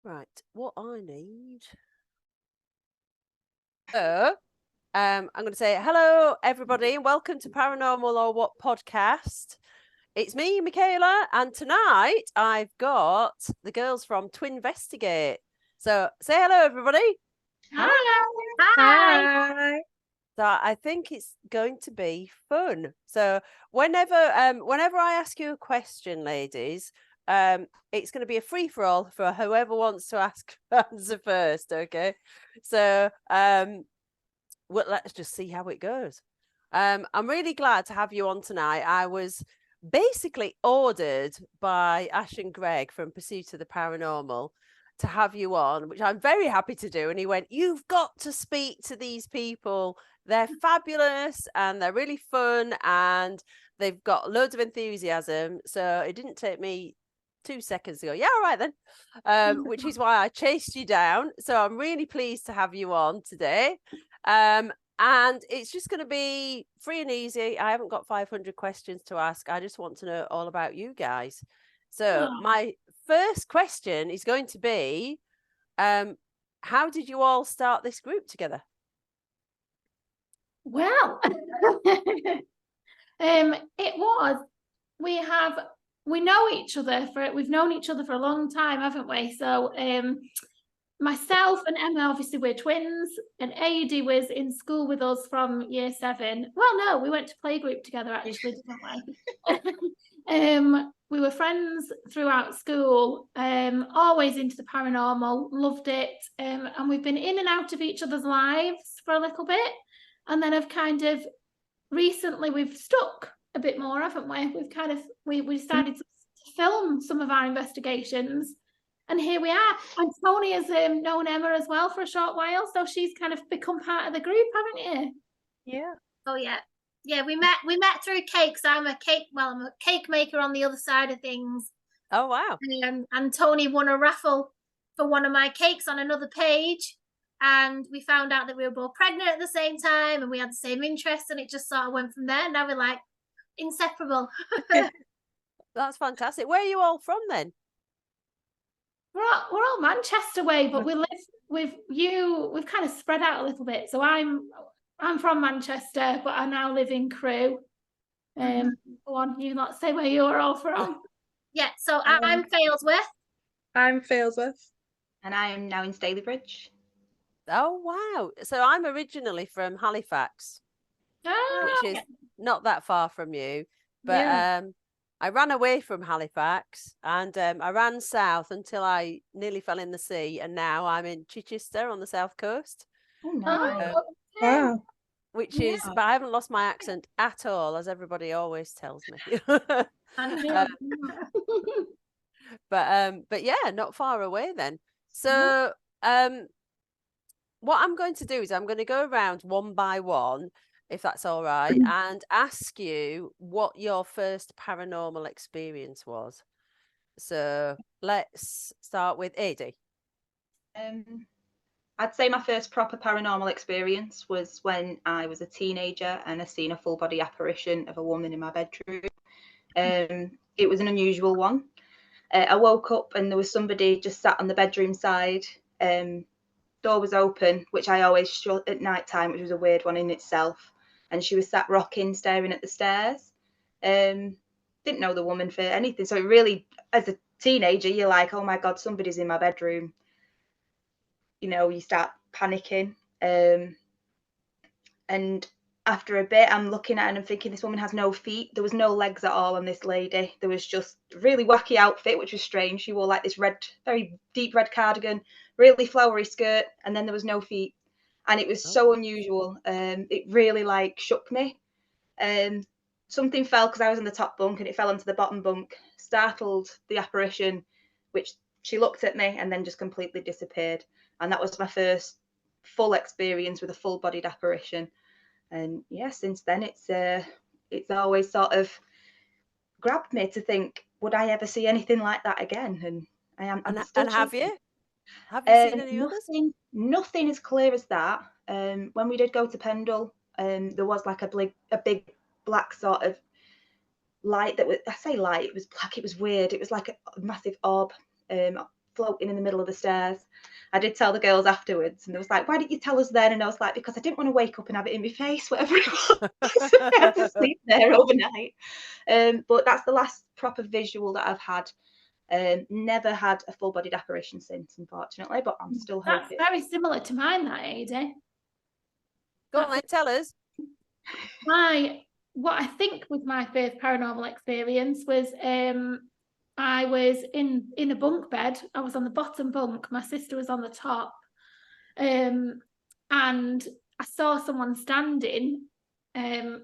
Right, what I need. So, I'm going to say hello, everybody, and welcome to Paranormal or What podcast. It's me, Michaela, and tonight I've got the girls from Twinvestigate. So, say hello, everybody. Hi. Hi. So, I think it's going to be fun. So, whenever I ask you a question, ladies, it's going to be a free for all for whoever wants to answer first. Okay, so well, let's just see how it goes. I'm really glad to have you on tonight. I was basically ordered by Ash and Greg from Pursuit of the Paranormal to have you on, which I'm very happy to do. And he went, "You've got to speak to these people. They're fabulous and they're really fun and they've got loads of enthusiasm." So it didn't take me 2 seconds to go, "Yeah, all right then," which is why I chased you down. So I'm really pleased to have you on today. And it's just going to be free and easy. I haven't got 500 questions to ask. I just want to know all about you guys. So my first question is going to be, how did you all start this group together? Well, it was. We know each other we've known each other for a long time, haven't we? So myself and Emma, obviously we're twins, and Adi was in school with us from year 7. Well, no, we went to playgroup together actually, didn't we? We were friends throughout school, always into the paranormal, loved it, and we've been in and out of each other's lives for a little bit, and then have kind of recently we've stuck a bit more, haven't we? We've kind of we decided to film some of our investigations, and here we are. And Tony has known Emma as well for a short while, so she's kind of become part of the group, haven't you? Yeah. Oh yeah. Yeah, we met through cakes. I'm a cake maker on the other side of things. Oh wow. And Tony won a raffle for one of my cakes on another page. And we found out that we were both pregnant at the same time and we had the same interests, and it just sort of went from there. Now we're like inseparable. That's fantastic. Where are you all from then? We're all Manchester way, but we've kind of spread out a little bit. So I'm from Manchester, but I now live in Crewe. Go on, you lot say where you're all from. Yeah, so I'm Failsworth. I'm Failsworth. And I am now in Stalybridge. Oh wow. So I'm originally from Halifax, which is not that far from you. But I ran away from Halifax and I ran south until I nearly fell in the sea, and now I'm in Chichester on the south coast. Oh, nice. Wow. Which is, but I haven't lost my accent at all, as everybody always tells me. But yeah, not far away then. So what I'm going to do is I'm going to go around one by one, if that's all right, and ask you what your first paranormal experience was. So let's start with Adi. I'd say my first proper paranormal experience was when I was a teenager and I seen a full body apparition of a woman in my bedroom. It was an unusual one. I woke up and there was somebody just sat on the bedroom side. Door was open, which I always shut at night time, which was a weird one in itself. And she was sat rocking, staring at the stairs. Didn't know the woman for anything. So it really, as a teenager, you're like, oh my God, somebody's in my bedroom. You know, you start panicking. And after a bit, I'm looking at her and I'm thinking, this woman has no feet. There was no legs at all on this lady. There was just a really wacky outfit, which was strange. She wore like this red, very deep red cardigan, really flowery skirt, and then there was no feet. And it was so unusual. It really like shook me. Something fell because I was in the top bunk and it fell onto the bottom bunk, startled the apparition, which she looked at me and then just completely disappeared. And that was my first full experience with a full-bodied apparition. And yeah, since then it's always sort of grabbed me to think, would I ever see anything like that again? And I am. And have you? Have you seen any others? Nothing as clear as that. When we did go to Pendle, there was like a big black sort of light that was, I say light, it was black, it was weird. It was like a massive orb floating in the middle of the stairs. I did tell the girls afterwards, and they was like, why didn't you tell us then? And I was like, because I didn't want to wake up and have it in my face, whatever it was. I had to sleep there overnight. But that's the last proper visual that I've had. Never had a full-bodied apparition since, unfortunately, but I'm still hoping. That's very similar to mine, that, Adi. Go on then, tell us. What I think was my first paranormal experience was I was in a bunk bed. I was on the bottom bunk. My sister was on the top. And I saw someone standing,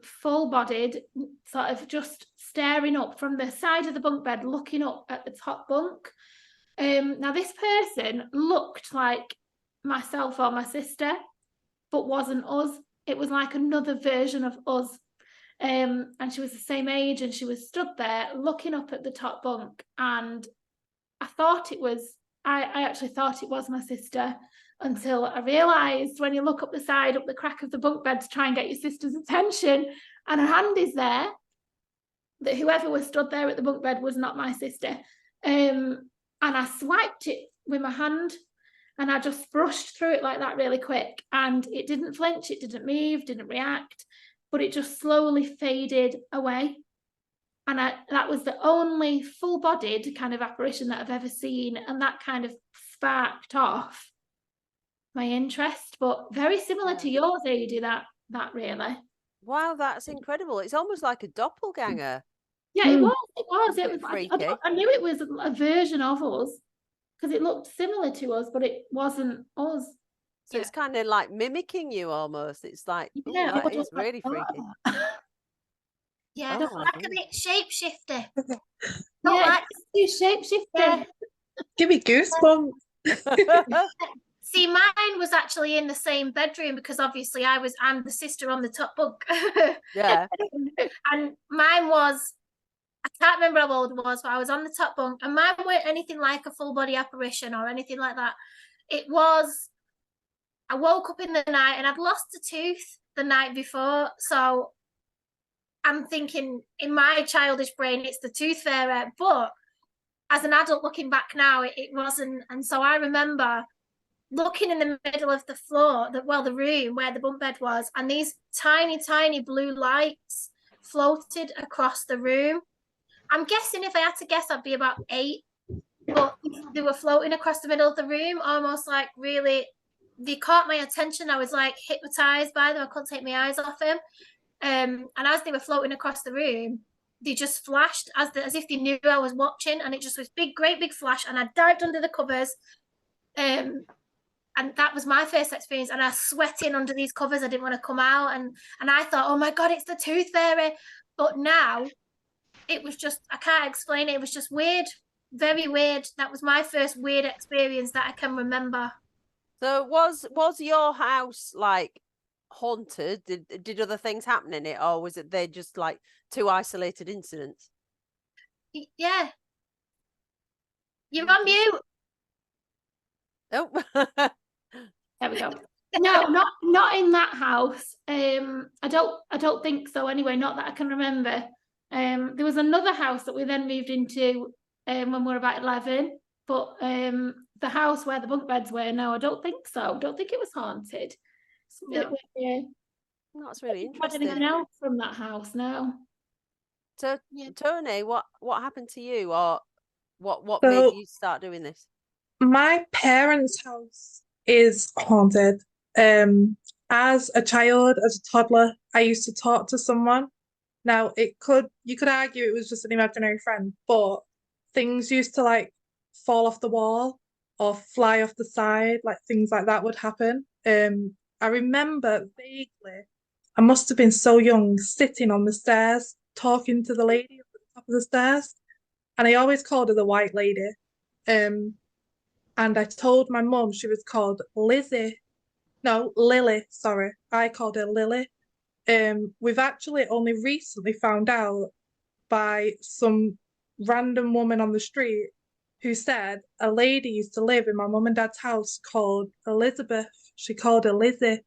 full-bodied, sort of just staring up from the side of the bunk bed, looking up at the top bunk. Now, this person looked like myself or my sister, but wasn't us. It was like another version of us. And she was the same age, and she was stood there looking up at the top bunk. And I actually thought it was my sister, until I realised when you look up the side, up the crack of the bunk bed to try and get your sister's attention, and her hand is there, that whoever was stood there at the bunk bed was not my sister. And I swiped it with my hand, and I just brushed through it like that really quick, and it didn't flinch, it didn't move, didn't react, but it just slowly faded away. And that was the only full-bodied kind of apparition that I've ever seen, and that kind of sparked off my interest. But very similar to yours, Adi, that really. Wow, that's incredible. It's almost like a doppelganger. Yeah, it was. Freaky. I knew it was a version of us, because it looked similar to us, but it wasn't us. So it's kind of like mimicking you almost. It's like, Yeah, that is really freaky. Yeah, Oh, like a bit shapeshifter. Yeah, shapeshifter. Yeah. Give me goosebumps. See, mine was actually in the same bedroom, because obviously I'm the sister on the top bunk. Yeah. And mine was, I can't remember how old it was, but I was on the top bunk, and mine weren't anything like a full body apparition or anything like that. It was, I woke up in the night and I'd lost a tooth the night before. So I'm thinking in my childish brain, it's the tooth fairy. But as an adult looking back now, it wasn't. And so I remember looking in the middle of the floor, the room where the bunk bed was, and these tiny, tiny blue lights floated across the room. I'm guessing, if I had to guess, I'd be about 8. But they were floating across the middle of the room, almost like really, they caught my attention. I was like hypnotized by them. I couldn't take my eyes off them. And as they were floating across the room, they just flashed as if they knew I was watching, and it just was great big flash. And I dived under the covers. And that was my first experience. And I was sweating under these covers. I didn't want to come out. And I thought, oh my God, it's the tooth fairy. But now it was just, I can't explain it. It was just weird. Very weird. That was my first weird experience that I can remember. So was your house like haunted? Did other things happen in it, or was it they just like 2 isolated incidents? Yeah. You're on mute. Oh. There we go. No, not in that house. I don't think so anyway, not that I can remember. There was another house that we then moved into when we were about 11, but the house where the bunk beds were, no, I don't think so. Don't think it was haunted. No. That's really interesting. Anything else from that house? No. So Tony, what happened to you, or what So- made you start doing this? My parents' house is haunted. As a child, as a toddler, I used to talk to someone. Now, you could argue it was just an imaginary friend, but things used to like fall off the wall or fly off the side, like things like that would happen. I remember vaguely, I must have been so young, sitting on the stairs, talking to the lady at the top of the stairs, and I always called her the white lady. And I told my mum she was called Lily. Sorry, I called her Lily. We've actually only recently found out by some random woman on the street who said a lady used to live in my mum and dad's house called Elizabeth. She called her Lizzie.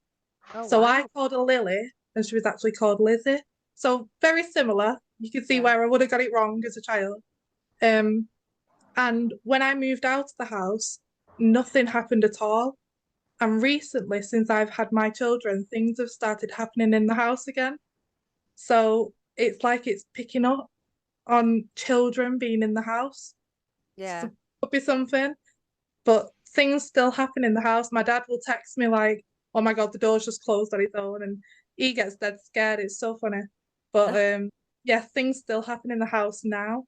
Oh, So wow. I called her Lily, and she was actually called Lizzie. So very similar. You can see where I would have got it wrong as a child. And when I moved out of the house, nothing happened at all. And recently, since I've had my children, things have started happening in the house again. So it's like it's picking up on children being in the house. Yeah. So could be something, but things still happen in the house. My dad will text me like, "Oh my God, the door's just closed on its own," and he gets dead scared. It's so funny. But yeah, things still happen in the house now.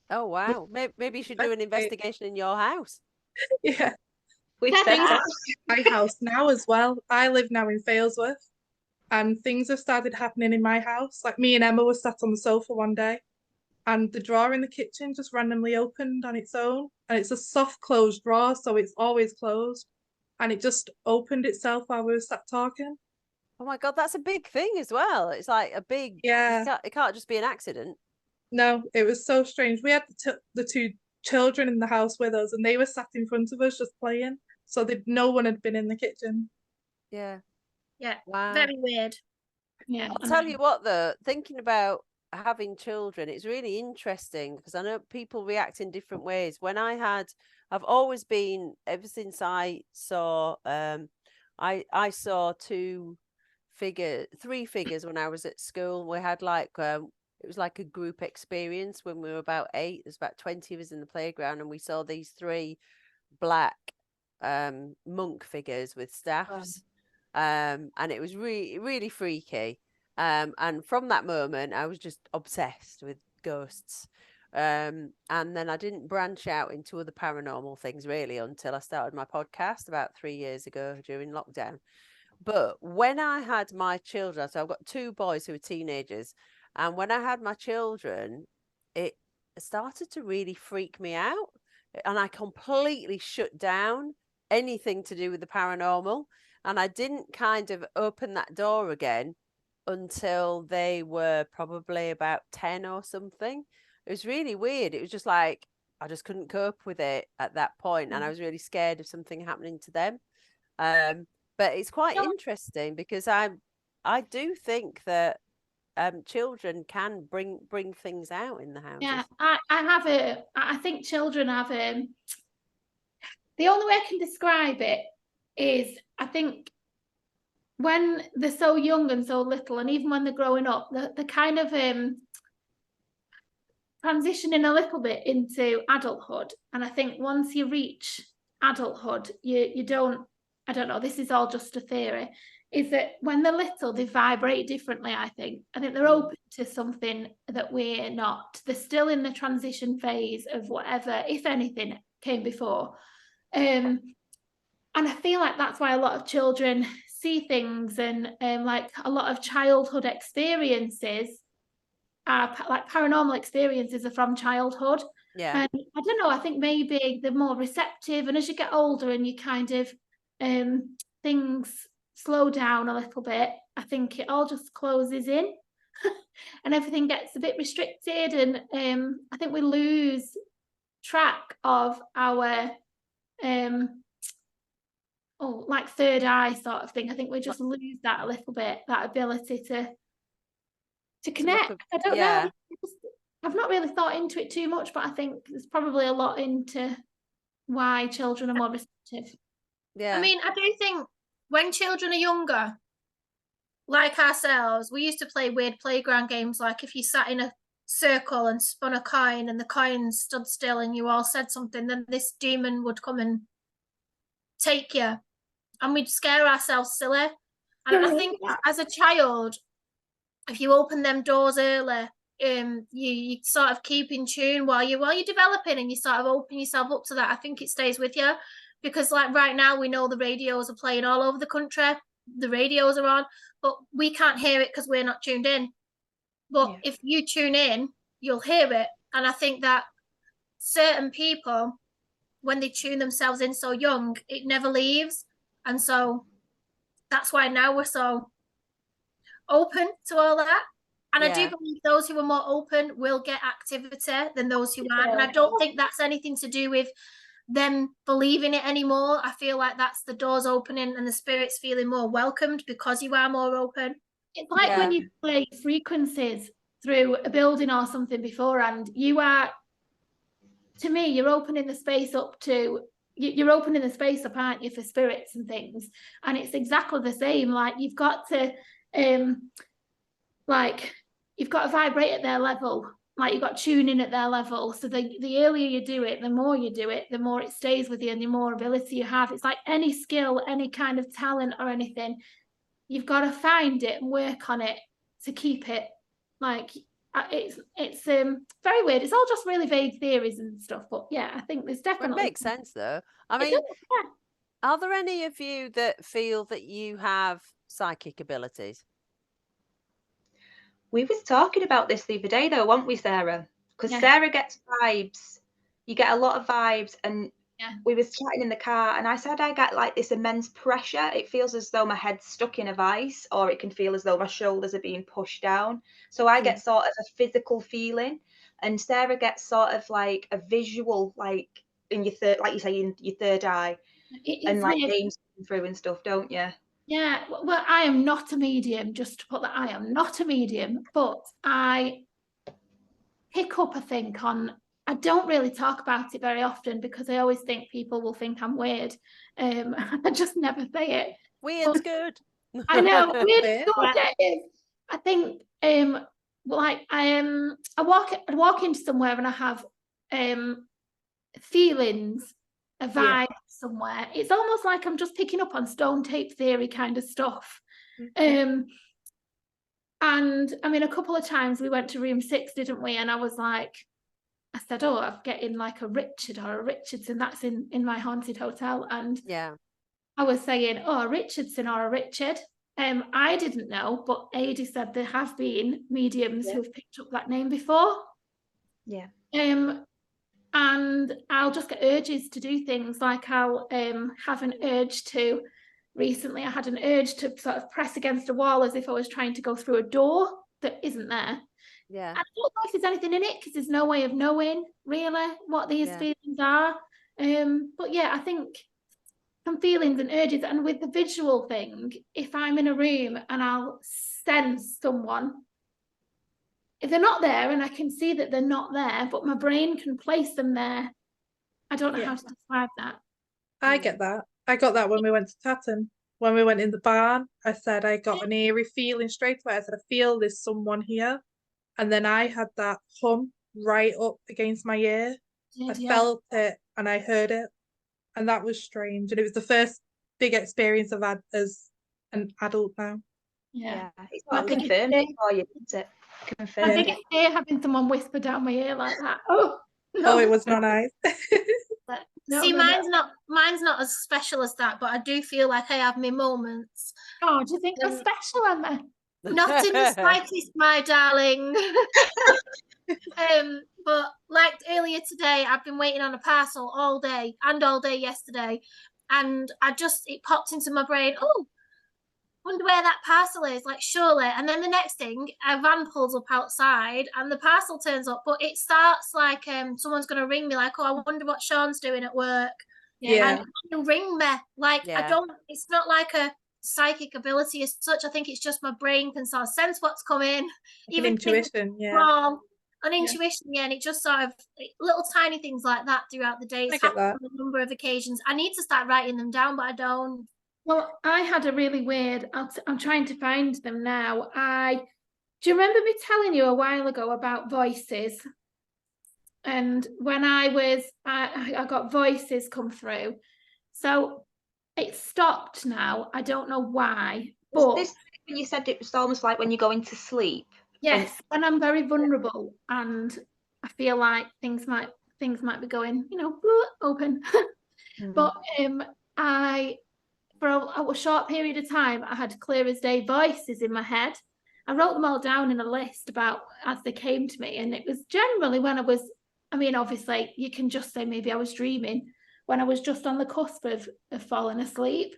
Oh wow. Maybe you should do an investigation in your house. Yeah, We've said that. my house now as well. I live now in Failsworth, and things have started happening in my house. Like me and Emma were sat on the sofa one day, and the drawer in the kitchen just randomly opened on its own, and it's a soft closed drawer, so it's always closed, and it just opened itself while we were sat talking. Oh my God, that's a big thing as well. It's like a big, Yeah. it can't just be an accident. No, it was so strange. We had the two children in the house with us, and they were sat in front of us just playing, so no one had been in the kitchen. Yeah. Yeah. Wow. Very weird. Yeah. I'll tell you what though, thinking about having children, it's really interesting because I know people react in different ways. I've always been, ever since I saw, I saw three figures when I was at school. We had like, it was like a group experience when we were about 8. There's about 20 of us in the playground, and we saw these 3 black monk figures with staffs. And it was really, really freaky. And from that moment, I was just obsessed with ghosts. And then I didn't branch out into other paranormal things really until I started my podcast about 3 years ago during lockdown. But when I had my children, so I've got 2 boys who are teenagers, and when I had my children, it started to really freak me out, and I completely shut down anything to do with the paranormal. And I didn't kind of open that door again until they were probably about 10 or something. It was really weird. It was just like, I just couldn't cope with it at that point, and I was really scared of something happening to them. But it's quite interesting because I do think that children can bring things out in the houses. Yeah, I think children have the only way I can describe it is, I think when they're so young and so little, and even when they're growing up, the kind of transitioning a little bit into adulthood. And I think once you reach adulthood, you don't, I don't know, this is all just a theory, is that when they're little, they vibrate differently, I think. I think they're open to something that we're not. They're still in the transition phase of whatever, if anything, came before. And I feel like that's why a lot of children see things, and like a lot of childhood experiences are like paranormal experiences are from childhood. Yeah. And I don't know, I think maybe they're more receptive, and as you get older and you kind of things slow down a little bit, I think it all just closes in and everything gets a bit restricted, and I think we lose track of our like third eye sort of thing. I think we just lose that a little bit, that ability to connect. I don't know. I've not really thought into it too much, but I think there's probably a lot into why children are more receptive. Yeah. I mean, I do think when children are younger, like ourselves, we used to play weird playground games, like if you sat in a circle and spun a coin and the coin stood still and you all said something, then this demon would come and take you, and we'd scare ourselves silly. And I think as a child, if you open them doors early, you sort of keep in tune while you're developing, and you sort of open yourself up to that. I think it stays with you, because like right now we know the radios are playing all over the country. The radios are on, but we can't hear it because we're not tuned in. But if you tune in, you'll hear it. And I think that certain people, when they tune themselves in so young, it never leaves. And so that's why now we're so open to all that. And I do believe those who are more open will get activity than those who aren't. And I don't think that's anything to do with them believing it anymore. I feel like that's the doors opening and the spirits feeling more welcomed because you are more open. It's like when you play frequencies through a building or something beforehand, you are to me, you're opening the space up to, you're opening the space up, aren't you, for spirits and things. And it's exactly the same. Like you've got to vibrate at their level. Like you've got to tune in at their level. So the earlier you do it, the more you do it, the more it stays with you and the more ability you have. It's like any skill, any kind of talent or anything, you've got to find it and work on it to keep it. Like it's very weird. It's all just really vague theories and stuff. But yeah, I think there's definitely. It makes sense though. I It mean, does, yeah. are there any of you that feel that you have psychic abilities? We was talking about this the other day though, weren't we, Sarah? Because Yeah. Sarah gets vibes. You get a lot of vibes, and Yeah. we was chatting in the car, and I said I get like this immense pressure. It feels as though my head's stuck in a vice, or it can feel as though my shoulders are being pushed down. So I get sort of a physical feeling, and Sarah gets sort of like a visual, like in your third, like you say, in your third eye, and like names coming through and stuff, don't you? Yeah, well, I am not a medium, just to put that, I am not a medium, but I pick up, I think, I don't really talk about it very often because I always think people will think I'm weird. I just never say it. Weird's good. I know, weird Weird. is good, it is. I think, like, I'd walk into somewhere and I have feelings, a vibe somewhere. It's almost like I'm just picking up on stone tape theory kind of stuff. And I mean, a couple of times we went to room 6, didn't we? And I was like, I said, oh, I'm getting like a Richard or a Richardson. That's in my haunted hotel. And yeah, I was saying, oh, a Richardson or a Richard. I didn't know, but Adi said there have been mediums who've picked up that name before. Yeah. And I'll just get urges to do things, like I'll have an urge to, recently I had an urge to sort of press against a wall as if I was trying to go through a door that isn't there. yeah. I don't know if there's anything in it because there's no way of knowing really what these feelings are. But yeah, I think some feelings and urges, and with the visual thing, if I'm in a room and I'll sense someone, if they're not there and I can see that they're not there, but my brain can place them there, I don't know how to describe that. I get that. I got that when we went to Tatton. When we went in the barn, I said I got an eerie feeling straight away. I said, I feel there's someone here. And then I had that hum right up against my ear. I felt it and I heard it. And that was strange. And it was the first big experience I've had as an adult now. Yeah. It's not confirmed for you, isn't it? Confirmed. I think it's fear having someone whisper down my ear like that. Oh, no. Oh, it was not nice. See, mine's not as special as that, but I do feel like I have my moments. Oh, do you think they're special, Emma? Not in the slightest, my darling. But like earlier today, I've been waiting on a parcel all day and all day yesterday, and it popped into my brain, oh, wonder where that parcel is, like surely. And then the next thing, a van pulls up outside and the parcel turns up, but it starts like someone's going to ring me, like, oh, I wonder what Sean's doing at work. And he'll ring me, like, it's not like a psychic ability as such. I think it's just my brain can sort of sense what's coming, even intuition, wrong, an intuition, and it just sort of little tiny things like that throughout the day. It's happened on a number of occasions. I need to start writing them down, but I don't. Well, I had a really weird, I'm trying to find them now. Do you remember me telling you a while ago about voices? And when I got voices come through. So it stopped now. I don't know why. But this when you said it was almost like when you go into sleep. Yes, when I'm very vulnerable and I feel like things might be going, open. But for a short period of time, I had clear as day voices in my head. I wrote them all down in a list about as they came to me. And it was generally when obviously you can just say maybe I was dreaming, when I was just on the cusp of falling asleep.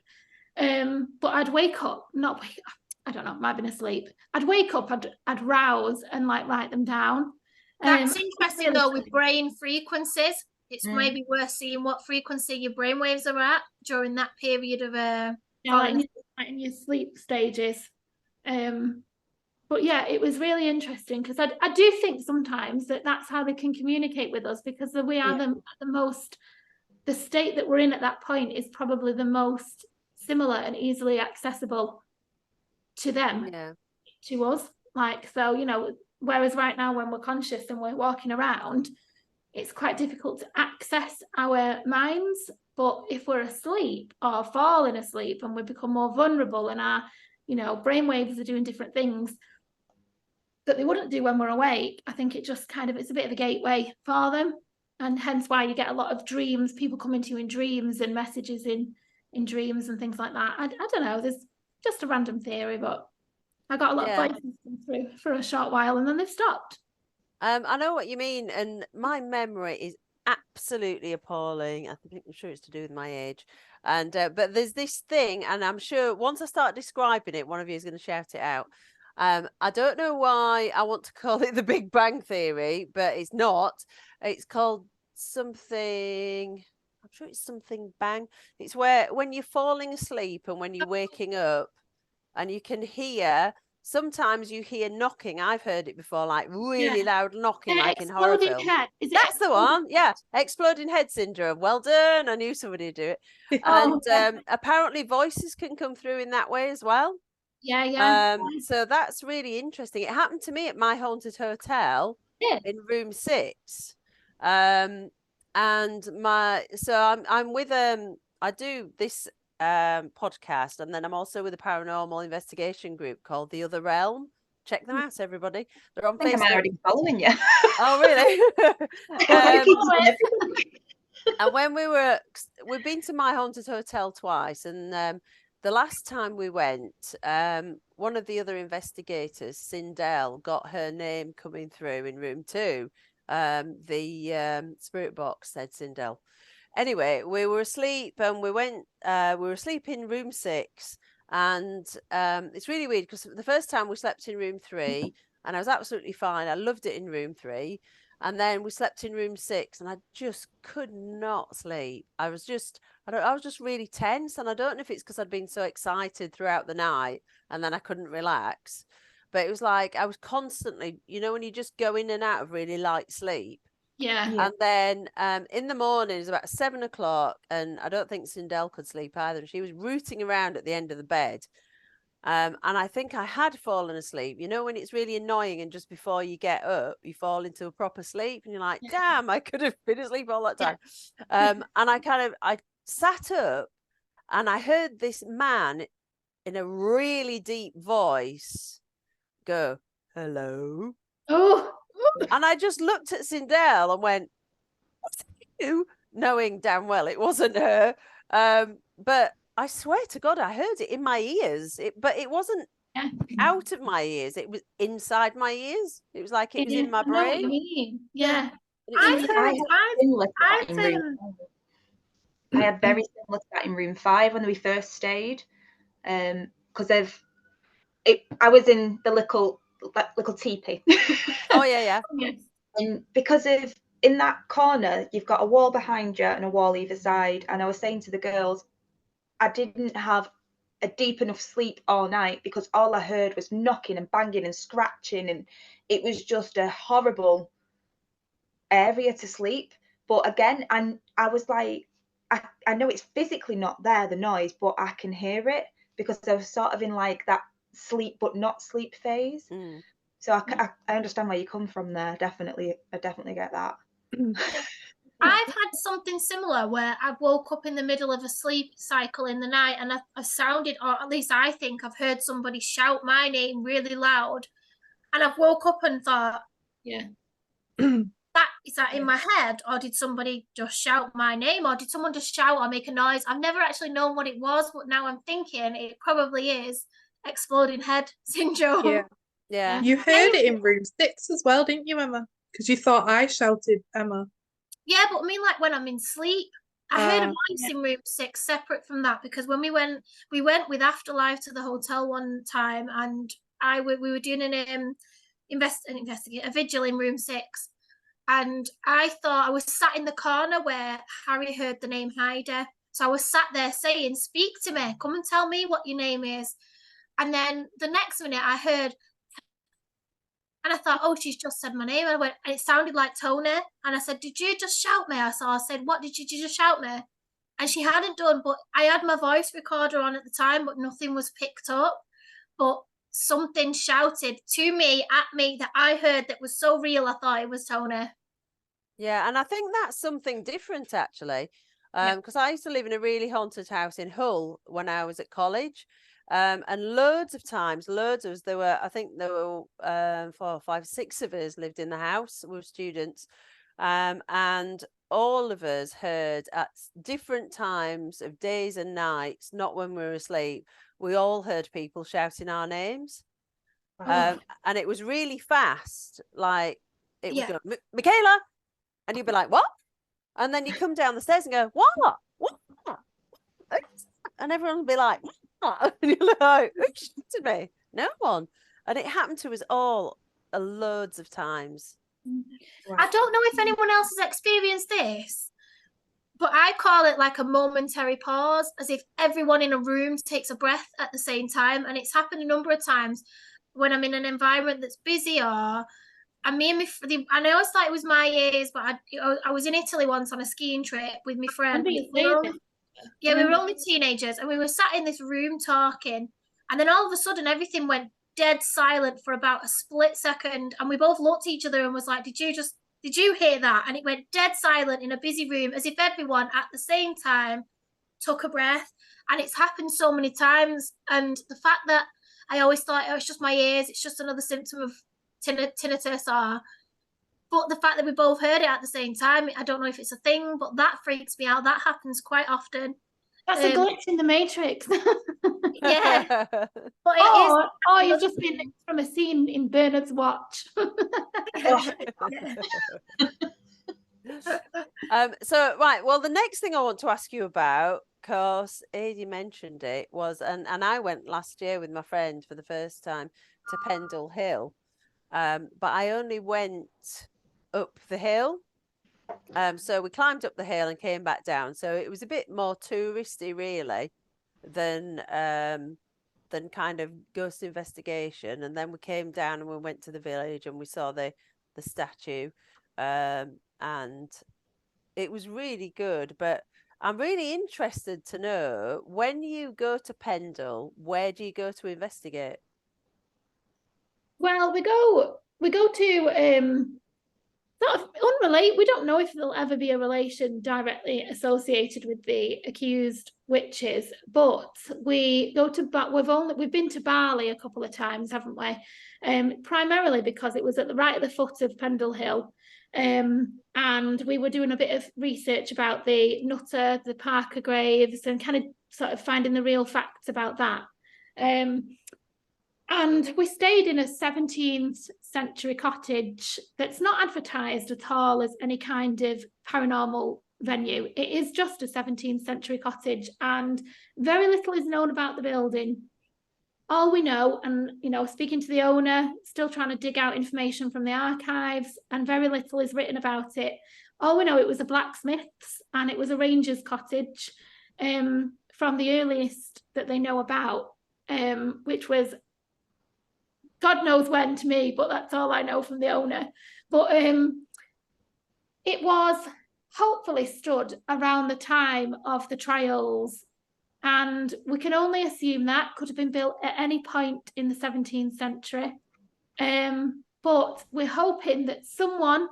But I'd wake up, I don't know, might have been asleep. I'd wake up, I'd rouse and like write them down. That's interesting though, with brain frequencies. It's maybe worth seeing what frequency your brain waves are at during that period of in your sleep stages. But yeah, it was really interesting because I do think sometimes that's how they can communicate with us, because we are the state that we're in at that point is probably the most similar and easily accessible to them, to us. Like, so, you know, whereas right now when we're conscious and we're walking around, it's quite difficult to access our minds. But if we're asleep or falling asleep and we become more vulnerable and our, you know, brainwaves are doing different things that they wouldn't do when we're awake, I think it just kind of, it's a bit of a gateway for them. And hence why you get a lot of dreams, people coming to you in dreams and messages in dreams and things like that. I don't know, there's just a random theory, but I got a lot of voices come through for a short while and then they've stopped. I know what you mean, and my memory is absolutely appalling. I'm sure it's to do with my age. And but there's this thing, and I'm sure once I start describing it, one of you is going to shout it out. I don't know why I want to call it the Big Bang Theory, but it's not. It's called something. I'm sure it's something bang. It's where when you're falling asleep and when you're waking up, and you can hear. Sometimes you hear knocking. I've heard it before, like really loud knocking, like in horror films. Head. Is it That's the one. Yeah, exploding head syndrome. Well done. I knew somebody would do it. And apparently voices can come through in that way as well. So that's really interesting. It happened to me at my haunted hotel in room 6. And I'm with I do this podcast, and then I'm also with a paranormal investigation group called The Other Realm. Check them out, everybody. They're on Facebook. I'm already following you. Oh, really? And when we've been to my haunted hotel twice, and the last time we went, one of the other investigators, Sindel, got her name coming through in room 2. The spirit box said Sindel. Anyway, we were asleep, and we were asleep in room 6, and it's really weird because the first time we slept in room 3 and I was absolutely fine. I loved it in room 3, and then we slept in room 6 and I just could not sleep. I was just really tense, and I don't know if it's because I'd been so excited throughout the night and then I couldn't relax, but it was like I was constantly, you know, when you just go in and out of really light sleep. And then in the morning, it was about 7 o'clock, and I don't think Sindel could sleep either. She was rooting around at the end of the bed. And I think I had fallen asleep. You know, when it's really annoying and just before you get up, you fall into a proper sleep and you're like, damn, I could have been asleep all that time. And I sat up and I heard this man in a really deep voice go, hello. Oh. And I just looked at Sindel and went, what's you? Knowing damn well it wasn't her. But I swear to God, I heard it in my ears. But it wasn't out of my ears. It was inside my ears. It was like it was in my brain. I know what you mean. Yeah. I had very similar to that in room 5 when we first stayed. Because I was in the little teepee. Oh yeah. And because of in that corner, you've got a wall behind you and a wall either side. And I was saying to the girls, I didn't have a deep enough sleep all night because all I heard was knocking and banging and scratching, and it was just a horrible area to sleep. But again, and I was like, I know it's physically not there, the noise, but I can hear it because I was sort of in like that sleep but not sleep phase. So I understand where you come from there. I definitely get that. I've had something similar where I woke up in the middle of a sleep cycle in the night, and I sounded, or at least I think I've heard somebody shout my name really loud, and I've woke up and thought, is that in my head, or did somebody just shout my name, or did someone just shout or make a noise? I've never actually known what it was, but now I'm thinking it probably is exploding head syndrome. Yeah. You heard it in room 6 as well, didn't you, Emma? Because you thought I shouted, Emma. Yeah, but I mean, like when I'm in sleep, I heard a voice in room 6 separate from that, because when we went with Afterlife to the hotel one time, and we were doing a vigil in room 6, and I thought I was sat in the corner where Harry heard the name Heide. So I was sat there saying, speak to me, come and tell me what your name is. And then the next minute I heard And I thought, oh, she's just said my name. And I went, and it sounded like Tony. And I said, did you just shout me? I said, what did you just shout me? And she hadn't done, but I had my voice recorder on at the time, but nothing was picked up. But something shouted to me, at me, that I heard that was so real, I thought it was Tony. Yeah, and I think that's something different actually. Yeah. Because I used to live in a really haunted house in Hull when I was at college. And loads of times, loads of us, I think there were 4, 5, 6 of us lived in the house. We were students. And all of us heard at different times of days and nights, not when we were asleep, we all heard people shouting our names. Oh. And it was really fast. Like it would Yeah. go, Michaela. And you'd be like, what? And then you come down the stairs and go, what? And everyone would be like, what? And you're like, who shouted me? No one. And it happened to us all loads of times. I don't know if anyone else has experienced this, but I call it like a momentary pause, as if everyone in a room takes a breath at the same time. And it's happened a number of times when I'm in an environment that's busy, or I know it's like it was my years, but I was in Italy once on a skiing trip with my friend. We were only teenagers, and we were sat in this room talking, and then all of a sudden everything went dead silent for about a split second, and we both looked at each other and was like, did you hear that? And it went dead silent in a busy room, as if everyone at the same time took a breath. And it's happened so many times, and the fact that I always thought, oh, it's just my ears, it's just another symptom of tinnitus, but the fact that we both heard it at the same time, I don't know if it's a thing, but that freaks me out. That happens quite often. That's a glitch in the Matrix. Yeah. But or you've just been from a scene in Bernard's Watch. So right, well, the next thing I want to ask you about, because Adi mentioned it, was and I went last year with my friend for the first time to Pendle Hill, but I only went up the hill. So we climbed up the hill and came back down. So it was a bit more touristy, really, than kind of ghost investigation. And then we came down and we went to the village and we saw the statue, and it was really good. But I'm really interested to know, when you go to Pendle, where do you go to investigate? Well, we go to sort of unrelated. We don't know if there'll ever be a relation directly associated with the accused witches, but we go to we've been to Bali a couple of times, haven't we? Primarily because it was right at the foot of Pendle Hill, and we were doing a bit of research about the Nutter, the Parker graves, and kind of sort of finding the real facts about that. And we stayed in a 17th century cottage that's not advertised at all as any kind of paranormal venue. It is just a 17th century cottage, and very little is known about the building. All we know, and speaking to the owner, still trying to dig out information from the archives, and very little is written about it. All we know, it was a blacksmith's and it was a ranger's cottage, from the earliest that they know about, which was God knows when to me, but that's all I know from the owner. But it was hopefully stood around the time of the trials, and we can only assume that could have been built at any point in the 17th century. But we're hoping that someone,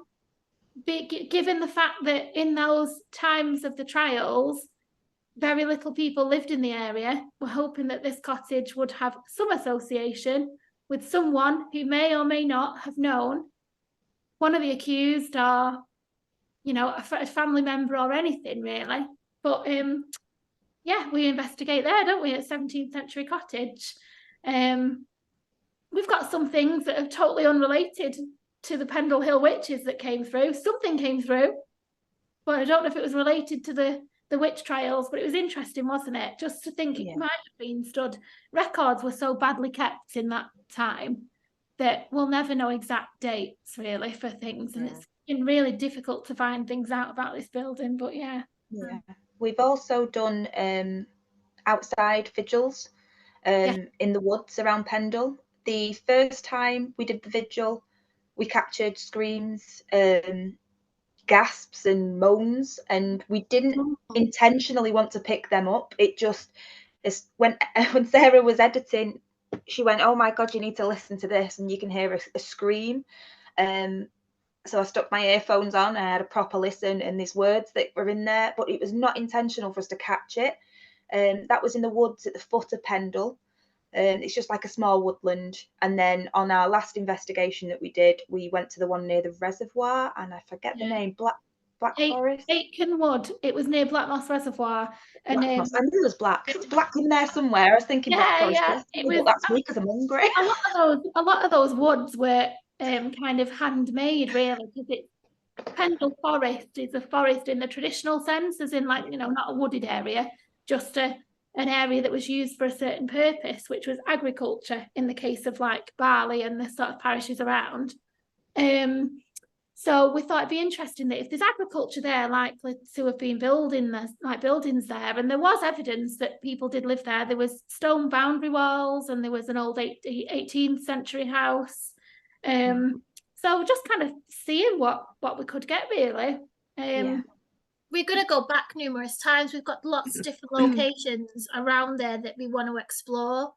given the fact that in those times of the trials, very little people lived in the area, we're hoping that this cottage would have some association with someone who may or may not have known one of the accused, or a family member, or anything really. But we investigate there, don't we, at 17th century cottage. We've got some things that are totally unrelated to the Pendle Hill witches that came through. Something came through, but I don't know if it was related to the witch trials. But it was interesting, wasn't it? Just to think it might have been stood. Records were so badly kept in that time that we'll never know exact dates really for things, and it's been really difficult to find things out about this building. But we've also done outside vigils in the woods around Pendle. The first time we did the vigil, we captured screams, gasps and moans, and we didn't intentionally want to pick them up. It just, when Sarah was editing, she went, "Oh my God, you need to listen to this," and you can hear a scream. So I stuck my earphones on, I had a proper listen, and there's words that were in there, but it was not intentional for us to catch it. That was in the woods at the foot of Pendle. It's just like a small woodland. And then on our last investigation that we did, we went to the one near the reservoir, and I forget the name, Black Forest? Aitken Wood. It was near Blackmoss Reservoir. And I knew it was black. It's black in there somewhere. I was thinking Black Forest. It was, but that's me because I'm hungry. A lot of those woods were kind of handmade, really, because it's Pendle Forest is a forest in the traditional sense, as in, like, you know, not a wooded area, just an area that was used for a certain purpose, which was agriculture in the case of like Barley and the sort of parishes around. So we thought it'd be interesting that if there's agriculture there, likely to have been buildings there, and there was evidence that people did live there. There was stone boundary walls, and there was an old 18th century house. So just kind of seeing what we could get, really. We're going to go back numerous times. We've got lots of different locations around there that we want to explore.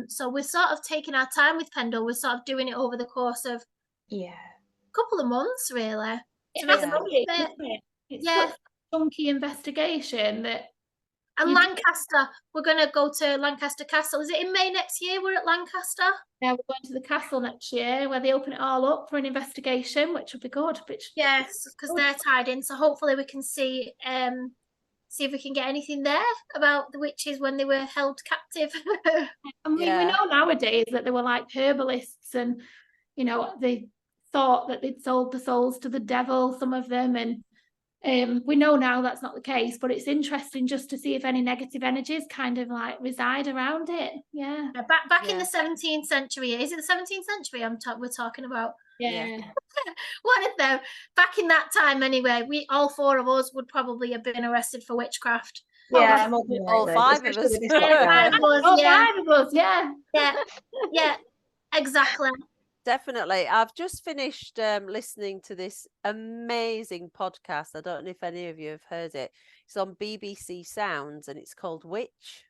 So we're sort of taking our time with Pendle. We're sort of doing it over the course of couple of months, really. It's such a chunky investigation that. And Lancaster, we're going to go to Lancaster Castle. Is it in May next year? We're at Lancaster. Yeah, we're going to the castle next year, where they open it all up for an investigation, which will be good. Yes, because they're tied in. So hopefully we can see if we can get anything there about the witches when they were held captive. And we know nowadays that they were like herbalists, and you know, they thought that they'd sold the souls to the devil, some of them, and we know now that's not the case, but it's interesting just to see if any negative energies kind of like reside around it. Back in the 17th century. Is it the 17th century we're talking about? Yeah. One of them. Back in that time anyway, we all four of us would probably have been arrested for witchcraft. Yeah, all five of us. Five of us, yeah. Yeah, exactly. Definitely. I've just finished listening to this amazing podcast. I don't know if any of you have heard it. It's on BBC Sounds, and it's called Witch.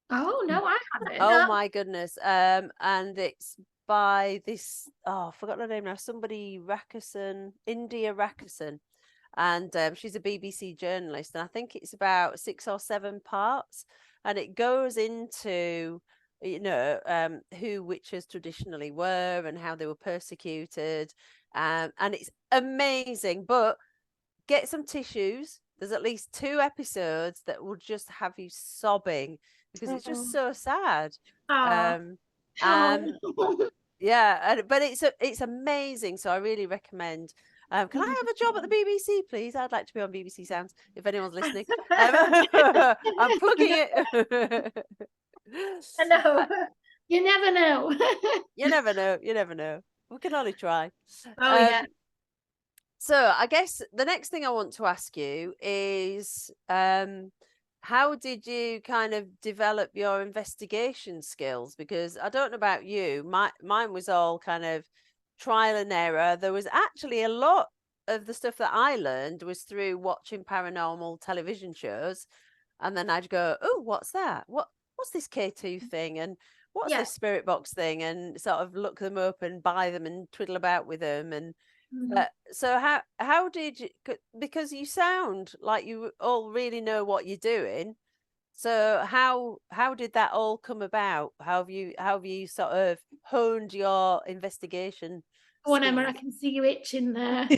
Oh, no, I haven't. Oh, my goodness. And it's by this, I forgot her name now, somebody India Rackison. And she's a BBC journalist. And I think it's about 6 or 7 parts. And it goes into, you know, who witches traditionally were and how they were persecuted, and it's amazing. But get some tissues. There's at least 2 episodes that will just have you sobbing because it's just so sad. But it's amazing, so I really recommend. Can I have a job at the BBC, please? I'd like to be on BBC Sounds if anyone's listening. I'm plugging it. I know. You never know. You never know. We can only try. So I guess the next thing I want to ask you is how did you kind of develop your investigation skills? Because I don't know about you, mine was all kind of trial and error. There was actually a lot of the stuff that I learned was through watching paranormal television shows, and then I'd go, oh, what's that? What's this K2 thing, and what's this spirit box thing, and sort of look them up and buy them and twiddle about with them. And so how did you, because you sound like you all really know what you're doing, so how did that all come about? How have you sort of honed your investigation? Go on, Emma, I can see you itching there. We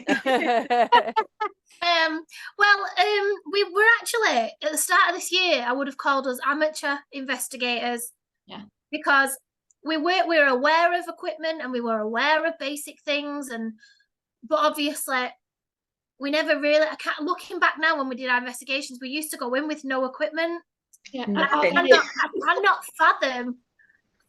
were actually, at the start of this year, I would have called us amateur investigators. Yeah. Because we were aware of equipment and we were aware of basic things, but obviously we never really, looking back now when we did our investigations, we used to go in with no equipment. Yeah. I cannot fathom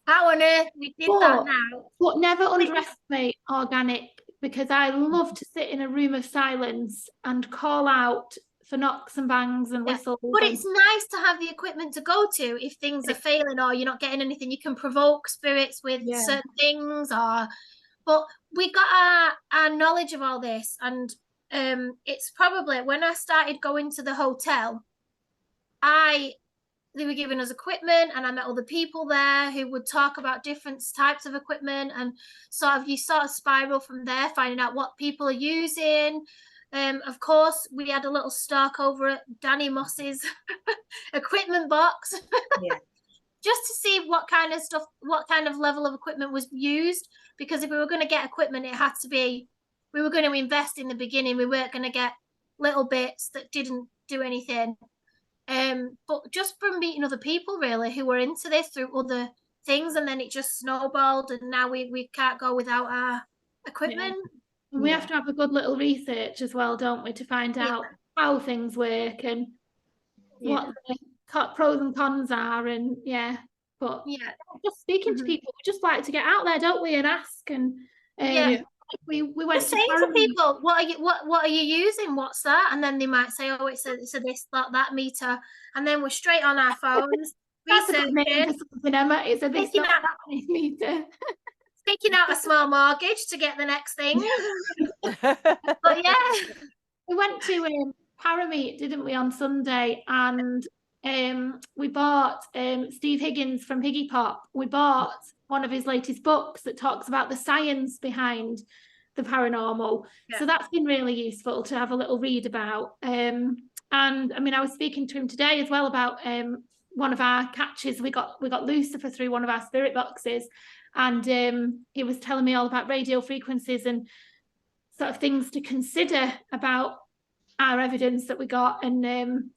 how on earth we did that now. But never underestimate organic, because I love to sit in a room of silence and call out for knocks and bangs and whistles. But it's nice to have the equipment to go to if things are failing or you're not getting anything. You can provoke spirits with certain things, or But we got our knowledge of all this, and it's probably when I started going to the hotel, they were giving us equipment, and I met other people there who would talk about different types of equipment, and you sort of spiral from there, finding out what people are using. Of course, we had a little stalk over at Danny Moss's equipment box. Yeah. Just to see what kind of stuff, what kind of level of equipment was used. Because if we were going to get equipment, it had to be, we were going to invest in the beginning. We weren't going to get little bits that didn't do anything. But just from meeting other people really who were into this through other things, and then it just snowballed, and now we can't go without our equipment. Yeah. We have to have a good little research as well, don't we, to find out how things work and what the pros and cons are, and but just speaking to people, we just like to get out there, don't we, and ask, and we went just saying to people, what are you using, what's that, and then they might say, oh, it's a this that meter, and then we're straight on our phones. That's a good name for something, Emma. It's a this that meter. Taking out a small mortgage to get the next thing. But we went to Parameet, didn't we, on Sunday, and we bought Steve Higgins from Higgy Pop. We bought one of his latest books that talks about the science behind the paranormal. So that's been really useful to have a little read about. And I mean, I was speaking to him today as well about one of our catches. We got Lucifer through one of our spirit boxes, and he was telling me all about radio frequencies and sort of things to consider about our evidence that we got, and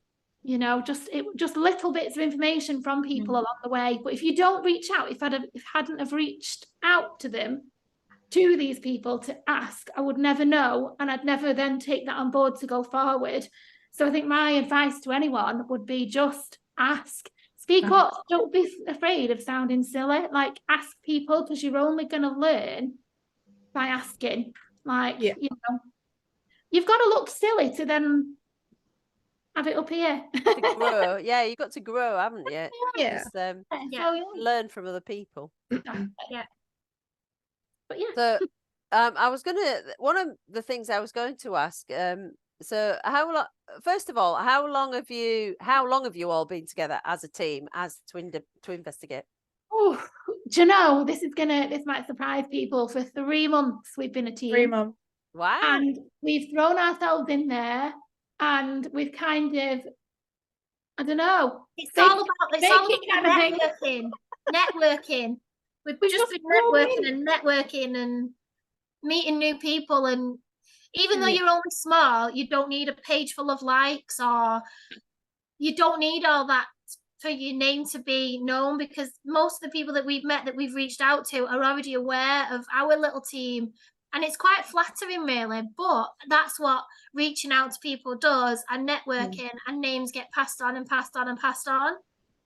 you know, just little bits of information from people along the way. But if you don't reach out, if I hadn't have reached out to these people to ask, I would never know, and I'd never then take that on board to go forward. So I think my advice to anyone would be just ask, speak up, don't be afraid of sounding silly. Like, ask people, because you're only going to learn by asking. Like, you know, you've got to look silly to then have it up here. To grow. Yeah, you've got to grow, haven't you? Learn from other people. But yeah. So I was gonna, one of the things I was going to ask, so first of all, how long have you all been together as a team, as Twinvestigate? Oh, do you know, this might surprise people. For 3 months we've been a team. 3 months. Wow. And we've thrown ourselves in there, and we've kind of, I don't know. It's all about networking. We've just been networking and meeting new people, and even though you're only small, you don't need a page full of likes, or you don't need all that for your name to be known, because most of the people that we've met, that we've reached out to, are already aware of our little team, and it's quite flattering really. But that's what reaching out to people does, and networking, and names get passed on and passed on and passed on.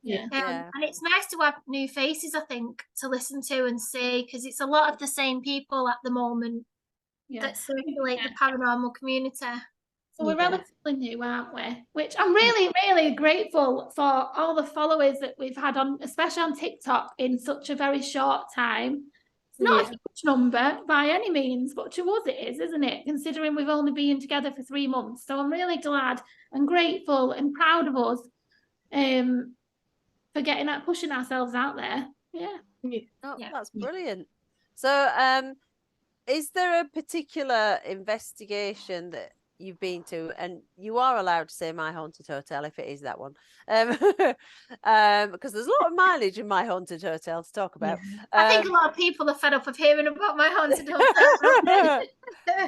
And it's nice to have new faces, I think, to listen to and see, because it's a lot of the same people at the moment that circulate the paranormal community. So we're relatively new, aren't we? Which I'm really, really grateful for all the followers that we've had on, especially on TikTok, in such a very short time. It's not a huge number by any means, but to us it is, isn't it? Considering we've only been together for 3 months. So I'm really glad and grateful and proud of us for pushing ourselves out there. That's brilliant. So is there a particular investigation that you've been to, and you are allowed to say My Haunted Hotel if it is that one, because there's a lot of mileage in My Haunted Hotel to talk about. I think a lot of people are fed up of hearing about My Haunted Hotel.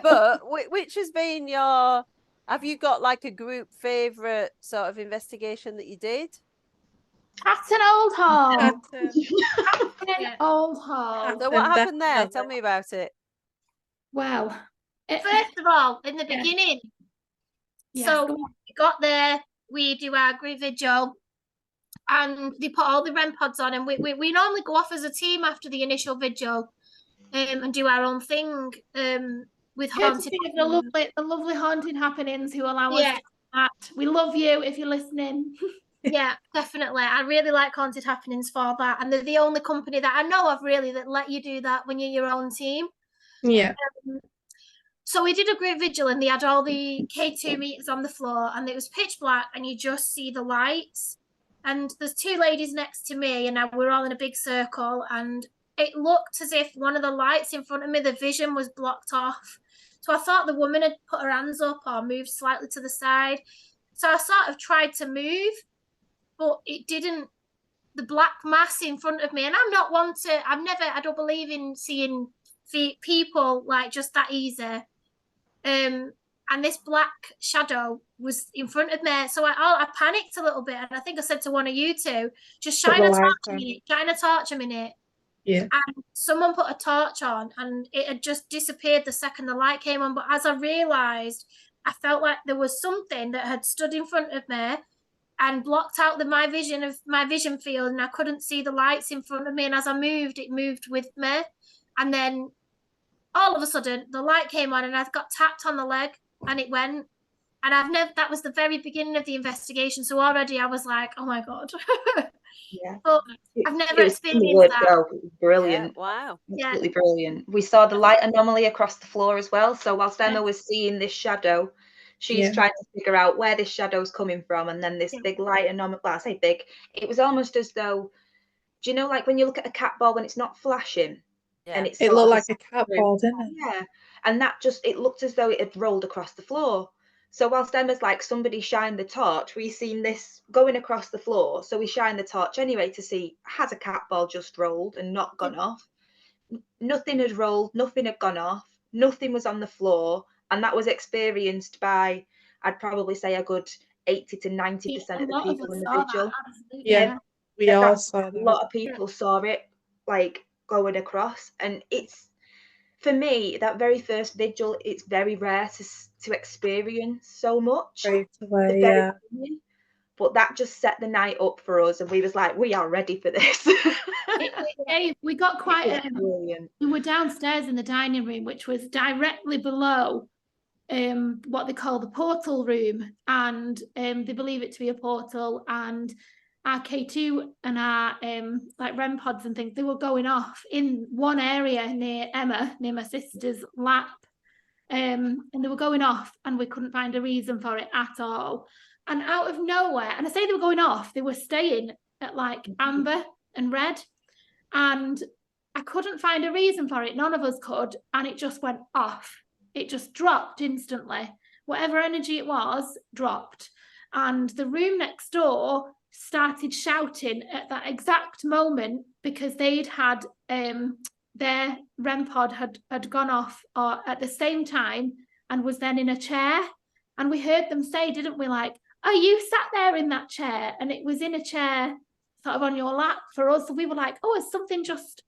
But which has been have you got like a group favourite sort of investigation that you did? Hatton Old Hall. Hatton Old Hall. So what happened there? Tell me about it. Well, first of all, in the beginning, so we got there, we do our group vigil, and they put all the REM pods on, and we normally go off as a team after the initial vigil, and do our own thing with haunted. The lovely haunted happenings who allow us to do that. We love you if you're listening. Yeah, definitely. I really like haunted happenings for that, and they're the only company that I know of really that let you do that when you're your own team. Yeah. So we did a group vigil and they had all the K2 meters on the floor and it was pitch black and you just see the lights. And there's two ladies next to me and we're all in a big circle and it looked as if one of the lights in front of me, the vision was blocked off. So I thought the woman had put her hands up or moved slightly to the side. So I sort of tried to move, but it didn't. The black mass in front of me, and I'm not one to, I don't believe in seeing people like just that easy. And this black shadow was in front of me. So I panicked a little bit. And I think I said to one of you two, just shine a torch a minute. Yeah. And someone put a torch on and it had just disappeared the second the light came on. But as I realised, I felt like there was something that had stood in front of me and blocked out my vision field, and I couldn't see the lights in front of me. And as I moved, it moved with me. And then all of a sudden, the light came on and I got tapped on the leg and it went. And that was the very beginning of the investigation. So already I was like, oh my God. Yeah. But I've never experienced that. It was brilliant. Yeah, wow. Absolutely brilliant. We saw the light anomaly across the floor as well. So whilst Emma was seeing this shadow, she's trying to figure out where this shadow's coming from. And then this big light anomaly, well, I say big, it was almost as though, do you know, like when you look at a cat ball when it's not flashing? Yeah. And it looked like a cat ball, didn't it? Yeah. And that it looked as though it had rolled across the floor. So whilst Emma's like, somebody shine the torch, we seen this going across the floor. So we shine the torch anyway to see, has a cat ball just rolled and not gone off? Nothing had rolled, nothing had gone off, nothing was on the floor. And that was experienced by, I'd probably say a good 80 to 90% of the people in the vigil. Yeah, we all saw that. A lot of people saw it like going across. And it's, for me, that very first vigil, it's very rare to experience so much. Right away, but that just set the night up for us, and we was like, we are ready for this. We got quite brilliant. We were downstairs in the dining room, which was directly below what they call the portal room, and they believe it to be a portal, and our K2 and our like REM pods and things, they were going off in one area near Emma, near my sister's lap, and they were going off and we couldn't find a reason for it at all. And out of nowhere, and I say they were going off, they were staying at like amber and red, and I couldn't find a reason for it, none of us could, and it just went off. It just dropped instantly. Whatever energy it was dropped, and the room next door started shouting at that exact moment because they'd had their REM pod had gone off at the same time and was then in a chair, and we heard them say, didn't we, like, oh, you sat there in that chair and it was in a chair sort of on your lap for us. So we were like, oh, has something just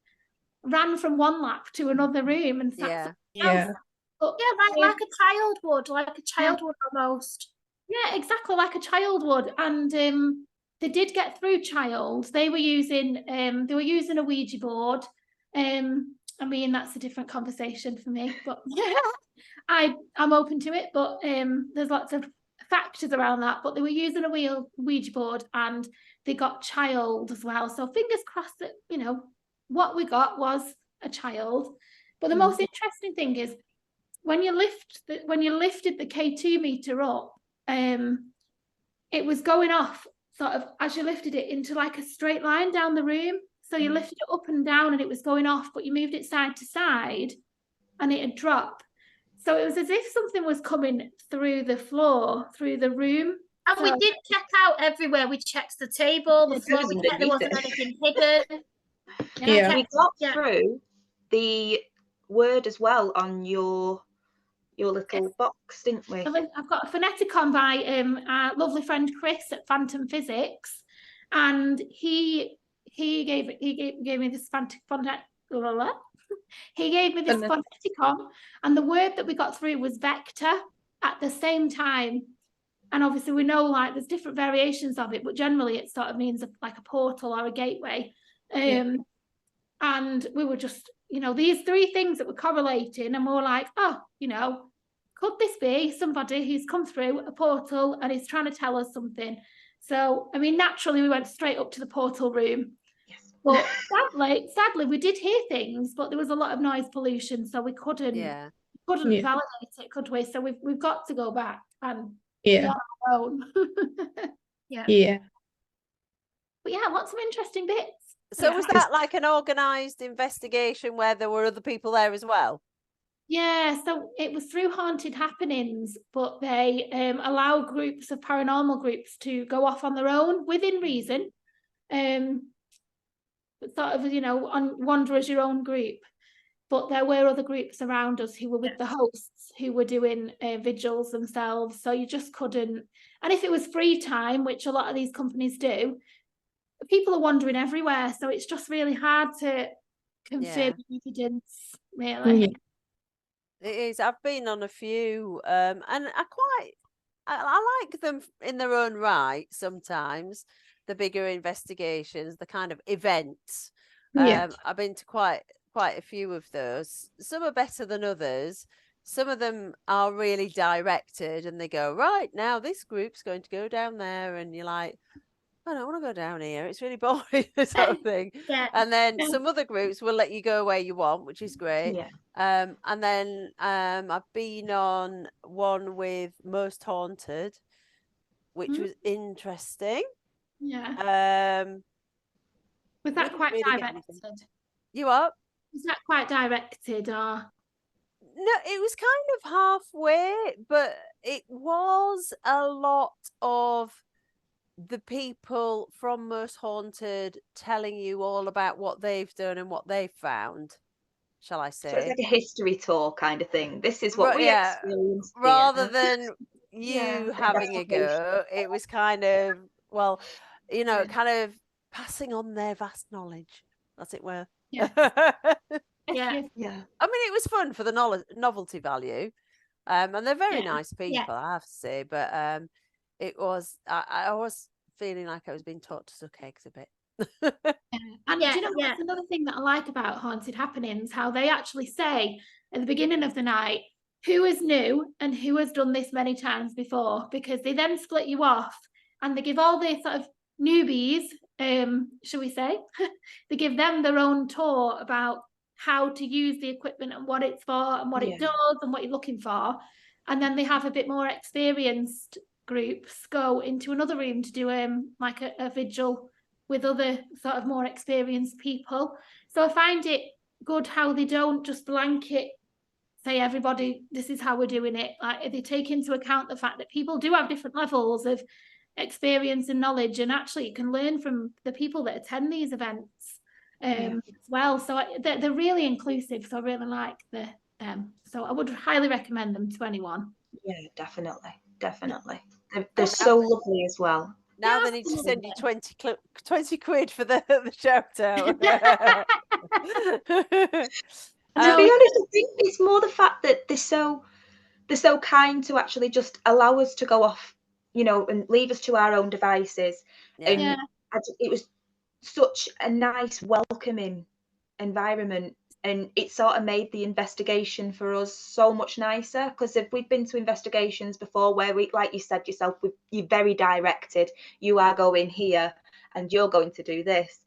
ran from one lap to another room and sat But, like a child would, almost. Yeah, exactly, like a child would. And they did get through child. They were using a Ouija board. I mean, that's a different conversation for me, but I'm open to it. But there's lots of factors around that. But they were using a Ouija board and they got child as well. So fingers crossed that, you know, what we got was a child. But the most interesting thing is when you lifted the K2 meter up, it was going off sort of as you lifted it into like a straight line down the room. So you lifted it up and down and it was going off, but you moved it side to side and it had dropped. So it was as if something was coming through the floor, through the room. And we did check out everywhere. We checked the table, the floor, we checked there wasn't anything hidden. We got through the word as well on your little box, didn't we? I've got a phoneticon by our lovely friend Chris at Phantom Physics, and he gave me this he gave me this phoneticon, and the word that we got through was vector at the same time. And obviously we know, like, there's different variations of it, but generally it sort of means like a portal or a gateway. And we were just, you know, these three things that were correlating, and we were like, oh, you know, could this be somebody who's come through a portal and is trying to tell us something? So, I mean, naturally we went straight up to the portal room. But sadly, we did hear things, but there was a lot of noise pollution, so we couldn't Yeah. validate Yeah. it, could we? So we've got to go back and be Yeah. on our own. Yeah. Yeah. But yeah, lots of interesting bits. So Yeah. was that like an organised investigation where there were other people there as well? Yeah, so it was through Haunted Happenings, but they allow groups of paranormal groups to go off on their own within reason. Sort of, on wander as your own group. But there were other groups around us who were with the hosts who were doing vigils themselves. So you just couldn't. And if it was free time, which a lot of these companies do, people are wandering everywhere. So it's just really hard to confirm evidence, really. Yeah. It is. I've been on a few, and I like them in their own right. Sometimes the bigger investigations, the kind of events. Yeah. I've been to quite a few of those. Some are better than others. Some of them are really directed, and they go, right, now this group's going to go down there, and you're like, I don't want to go down here. It's really boring, sort of thing. Yeah. And then some other groups will let you go where you want, which is great. Yeah. And then I've been on one with Most Haunted, which was interesting. Yeah. Was that Wouldn't quite really get anything. directed? You up? Was that quite directed, or? No, it was kind of halfway, but it was a lot of the people from Most Haunted telling you all about what they've done and what they've found, shall I say? So it's like a history tour kind of thing. This is what we experienced. Rather here. than you having a go, it was kind of, well, kind of passing on their vast knowledge, as it were. Yeah. Yeah. Yeah. I mean, it was fun for the novelty value, and they're very nice people, I have to say. But it was, I was feeling like I was being taught to suck eggs a bit. And do you know what's another thing that I like about Haunted Happenings? How they actually say at the beginning of the night who is new and who has done this many times before, because they then split you off and they give all the sort of newbies, shall we say, they give them their own tour about how to use the equipment and what it's for and what it does and what you're looking for. And then they have a bit more experienced groups go into another room to do like a vigil with other sort of more experienced people. So I find it good how they don't just blanket say everybody, this is how we're doing it. Like they take into account the fact that people do have different levels of experience and knowledge, and actually you can learn from the people that attend these events as well. So they're really inclusive. So I really like them. So I would highly recommend them to anyone. Yeah, definitely. They're so lovely as well. Now they need to send you 20 quid for the shout out. To be honest, I think it's more the fact that they're so kind to actually just allow us to go off, and leave us to our own devices. And it was such a nice, welcoming environment. And it sort of made the investigation for us so much nicer, because if we've been to investigations before where we, like you said yourself, you're very directed. You are going here and you're going to do this.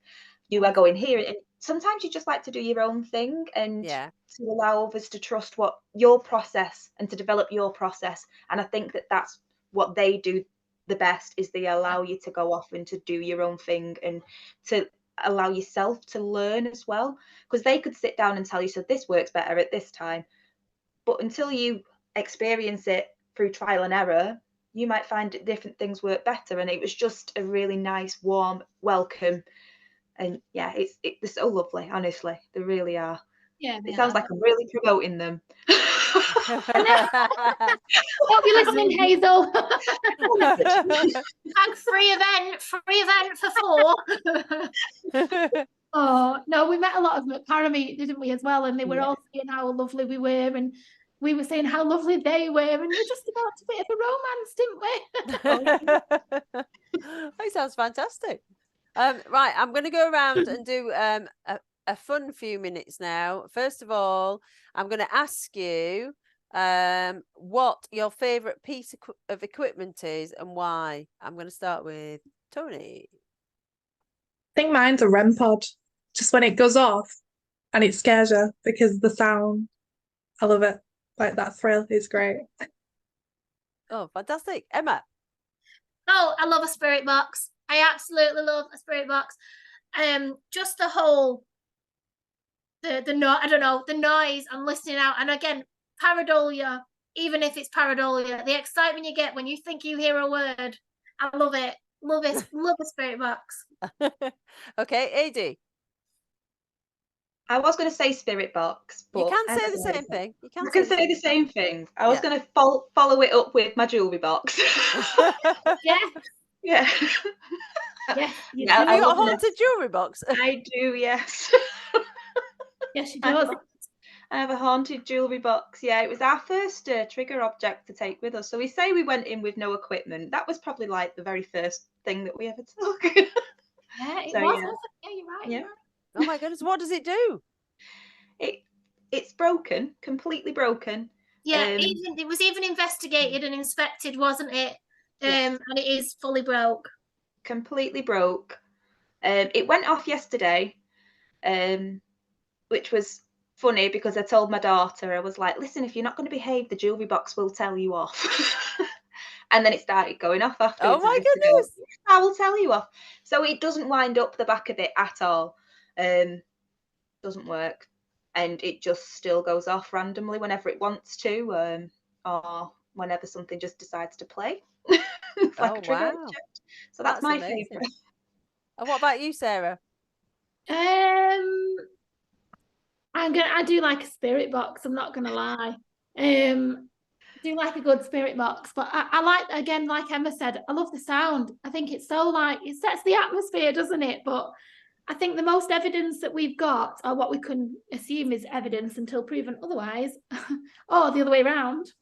You are going here. And sometimes you just like to do your own thing and to allow others to trust what your process and to develop your process. And I think that that's what they do the best, is they allow you to go off and to do your own thing and to allow yourself to learn as well, because they could sit down and tell you, so this works better at this time, but until you experience it through trial and error, you might find that different things work better. And it was just a really nice, warm welcome. And they're so lovely, honestly, they really are. It sounds like I'm really promoting them. Hope you're listening, Hazel. And free event for 4. Oh no, we met a lot of them at Parameet, didn't we, as well? And they were all saying how lovely we were, and we were saying how lovely they were, and we're just about a bit of a romance, didn't we? That sounds fantastic. Right, I'm going to go around and do a fun few minutes now. First of all, I'm going to ask you what your favourite piece of equipment is and why. I'm going to start with Tony. I think mine's a REM pod. just when it goes off and it scares you because of the sound. I love it. Like that thrill is great. Oh, fantastic. Emma. Oh, I love a spirit box. I absolutely love a spirit box. Just the whole the no, I don't know, the noise and listening out. And again, pareidolia, even if it's pareidolia, the excitement you get when you think you hear a word. I love it. Love it. Love a spirit box. Okay, AD. I was going to say spirit box, but You can say the same thing. You I can say the same thing. I was Yeah. going to follow it up with my jewellery box. Yeah. Yeah. Yes. Yeah, Have I you got a love haunted jewellery box? I do, yes. Yes, she I does. have a haunted jewellery box. Yeah, it was our first trigger object to take with us. So we say we went in with no equipment. That was probably like the very first thing that we ever took. Yeah, it So, was. yeah. Yeah, you're right. Yeah. You're right. Oh my goodness, what does it do? It's broken, completely broken. Yeah, it was even investigated and inspected, wasn't it? Yes. And it is fully broke. Completely broke. It went off yesterday, which was funny because I told my daughter, I was like, listen, if you're not going to behave, the jewellery box will tell you off. And then it started going off afterwards. Oh my goodness. I will tell you off. So it doesn't wind up the back of it at all. Doesn't work. And it just still goes off randomly whenever it wants to, or whenever something just decides to play. It's like a trigger object. So that's my amazing. favourite. And what about you, Sarah? I do like a spirit box, I'm not gonna lie. I do like a good spirit box, but I like, again, like Emma said, I love the sound. I think it's so, like, it sets the atmosphere, doesn't it? But I think the most evidence that we've got, or what we can assume is evidence until proven otherwise, or the other way around.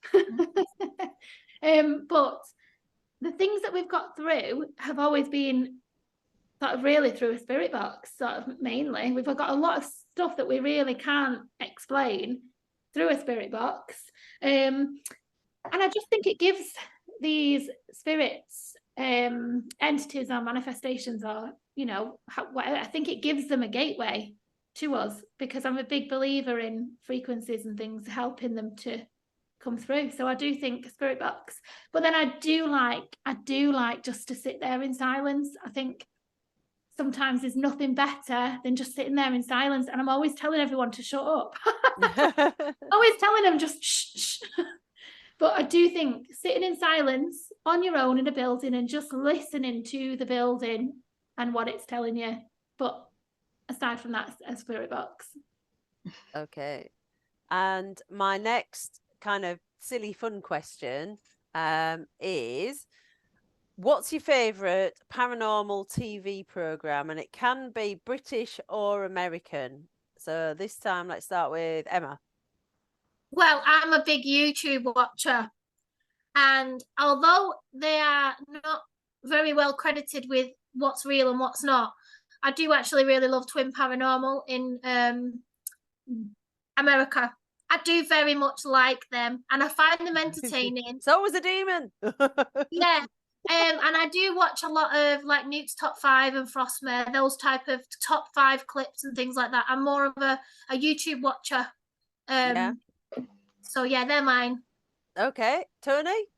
But the things that we've got through have always been sort of really through a spirit box, sort of mainly. We've got a lot of stuff that we really can't explain through a spirit box. And I just think it gives these spirits, entities or manifestations, or, you know, whatever, I think it gives them a gateway to us, because I'm a big believer in frequencies and things helping them to come through. So I do think a spirit box. But then I do like just to sit there in silence. I think sometimes there's nothing better than just sitting there in silence. And I'm always telling everyone to shut up. Always telling them just shh, shh. But I do think sitting in silence on your own in a building and just listening to the building and what it's telling you. But aside from that, a spirit box. Okay. And my next kind of silly fun question is, what's your favourite paranormal TV programme? And it can be British or American. So this time, let's start with Emma. Well, I'm a big YouTube watcher, and although they are not very well credited with what's real and what's not, I do actually really love Twin Paranormal in America. I do very much like them, and I find them entertaining. So was a demon. Yeah. And I do watch a lot of like Nuke's Top 5 and Frostmare, those type of top 5 clips and things like that. I'm more of a YouTube watcher. Yeah. So yeah, they're mine. Okay, Tony?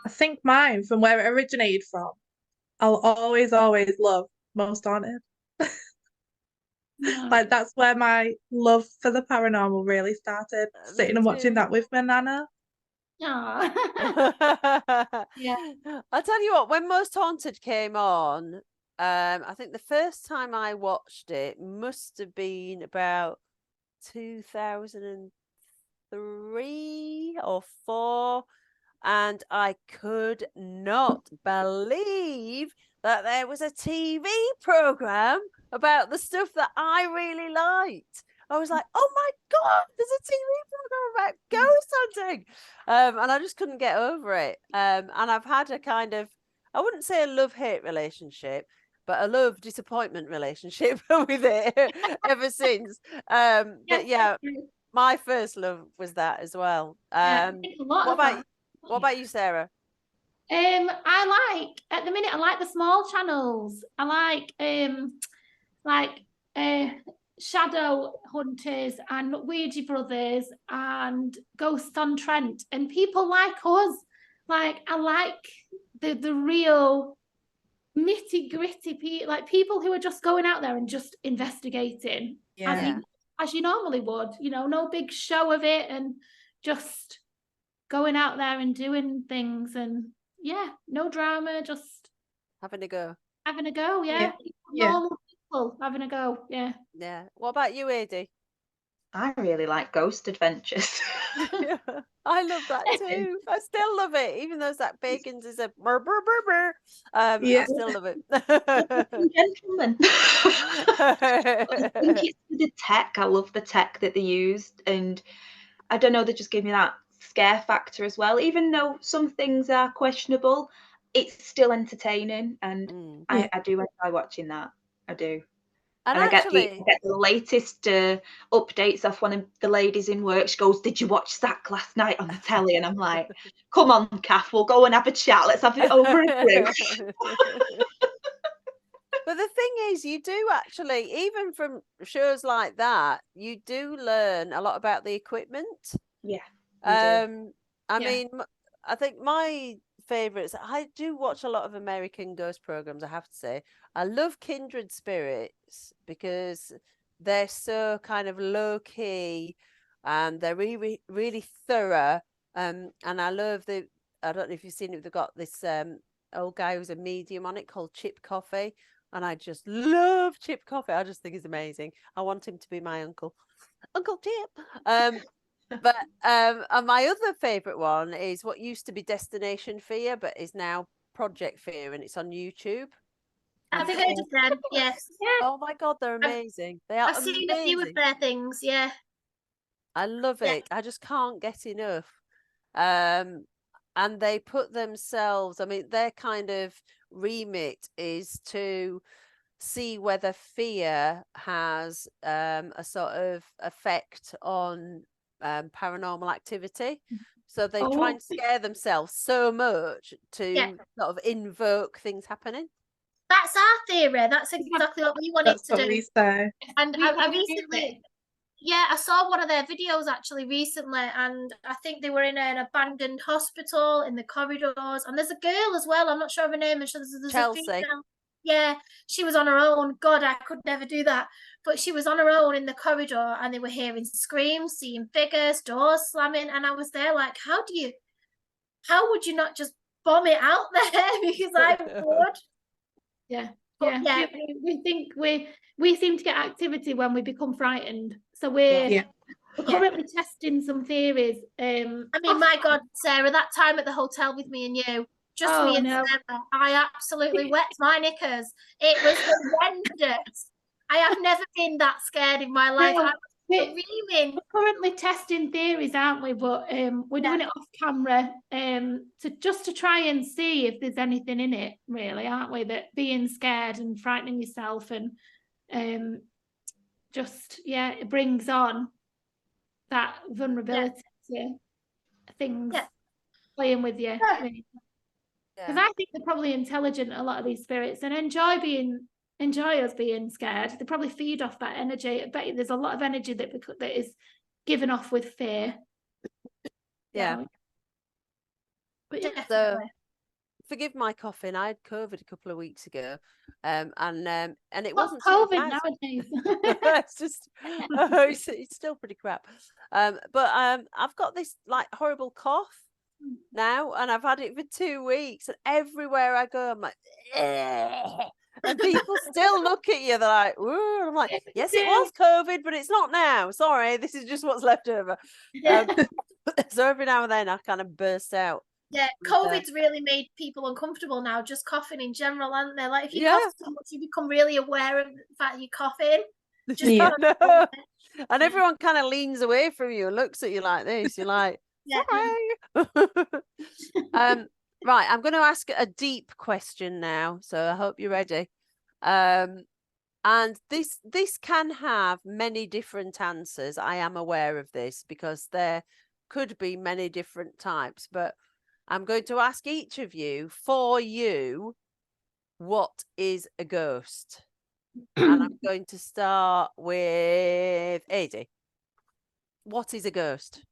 I think mine, from where it originated from, I'll always love Most Haunted. Like, that's where my love for the paranormal really started. Sitting and watching that with my nana. Yeah. I'll tell you what, when Most Haunted came on, I think the first time I watched it must have been about 2003 or 4, and I could not believe that there was a TV program about the stuff that I really liked. I was like, oh my God, there's a TV program about ghost hunting. And I just couldn't get over it. And I've had a kind of, I wouldn't say a love-hate relationship, but a love-disappointment relationship with it ever since. But yeah, my first love was that as well. What about you, Sarah? I like, at the minute, I like the small channels. I like shadow hunters and Ouija brothers and ghosts on Trent, and people like us. Like, I like the real nitty gritty people, like people who are just going out there and just investigating as you normally would, you know, no big show of it, and just going out there and doing things, and no drama, just having a go. Normal people having a go. Yeah. What about you, Adi? I really like ghost adventures. I love that too. I still love it, even though Zach Bacon's is a burr, burr, burr, burr. I still love it. Gentlemen. I think it's the tech. I love the tech that they used, and I don't know, they just give me that scare factor as well. Even though some things are questionable, it's still entertaining, and I do enjoy watching that. I do. And actually, I get the latest updates off one of the ladies in work. She goes, "Did you watch Zach last night on the telly?" And I'm like, "Come on, Kath, we'll go and have a chat. Let's have it over and through." But the thing is, you do actually, even from shows like that, you do learn a lot about the equipment. Yeah. I mean, I think my favorites, I do watch a lot of American ghost programs, I have to say. I love Kindred Spirits because they're so kind of low key and they're really, really thorough. And I love I don't know if you've seen it, they've got this old guy who's a medium on it called Chip Coffee. And I just love Chip Coffee. I just think he's amazing. I want him to be my uncle. Uncle Chip. But and my other favorite one is what used to be Destination Fear, but is now Project Fear, and it's on YouTube. I've heard of them. Yes. Oh my God, they're amazing. They are I've seen a few of their things. Yeah. I love it. I just can't get enough. And they put themselves, I mean, their kind of remit is to see whether fear has a sort of effect on paranormal activity. So they try and scare themselves so much to sort of invoke things happening. That's our theory. That's exactly what we wanted to do. And I recently, I saw one of their videos actually recently, and I think they were in an abandoned hospital in the corridors, and there's a girl as well. I'm not sure of her name, and there's Chelsea. A female. Yeah, she was on her own. God, I could never do that. But she was on her own in the corridor, and they were hearing screams, seeing figures, doors slamming, and I was there like, how would you not just bomb it out there? Because I would. Yeah. We think we seem to get activity when we become frightened. So we're currently testing some theories. I mean, my God, Sarah, that time at the hotel with me and you, just me and Sarah, I absolutely wet my knickers. It was horrendous. I have never been that scared in my life. I was screaming. We're currently testing theories, aren't we? But we're doing it off camera to try and see if there's anything in it, really, aren't we? That being scared and frightening yourself and it brings on that vulnerability to things playing with you. Because I think they're probably intelligent, a lot of these spirits, and enjoy us being scared. They probably feed off that energy. I bet you there's a lot of energy that is given off with fear. Yeah. But so forgive my coughing. I had COVID a couple of weeks ago, and it wasn't COVID nowadays. It's just it's still pretty crap. But I've got this like horrible cough now, and I've had it for 2 weeks, and everywhere I go, I'm like, and people still look at you. They're like, "Ooh," and I'm like, "Yes, it was COVID, but it's not now. Sorry, this is just what's left over." So every now and then I kind of burst out. Yeah, COVID's really made people uncomfortable now, just coughing in general, aren't they? Like if you cough so much, you become really aware of the fact you're coughing. And everyone kind of leans away from you and looks at you like this. You're like, right, I'm going to ask a deep question now, so I hope you're ready. And this can have many different answers. I am aware of this because there could be many different types, but I'm going to ask each of you, for you, what is a ghost? And I'm going to start with Adi. What is a ghost?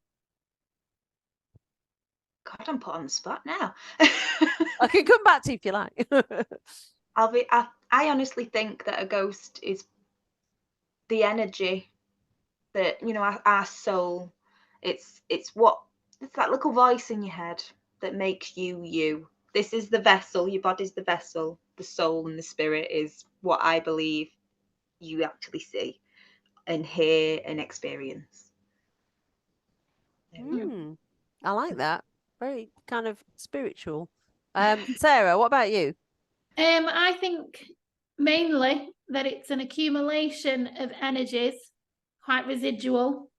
God, I'm put on the spot now. I can come back to you if you like. I honestly think that a ghost is the energy that, our soul. It's that little voice in your head that makes you you. This is the vessel, your body's the vessel, the soul and the spirit is what I believe you actually see and hear and experience. I like that. Very kind of spiritual. Sarah, what about you? I think mainly that it's an accumulation of energies, quite residual.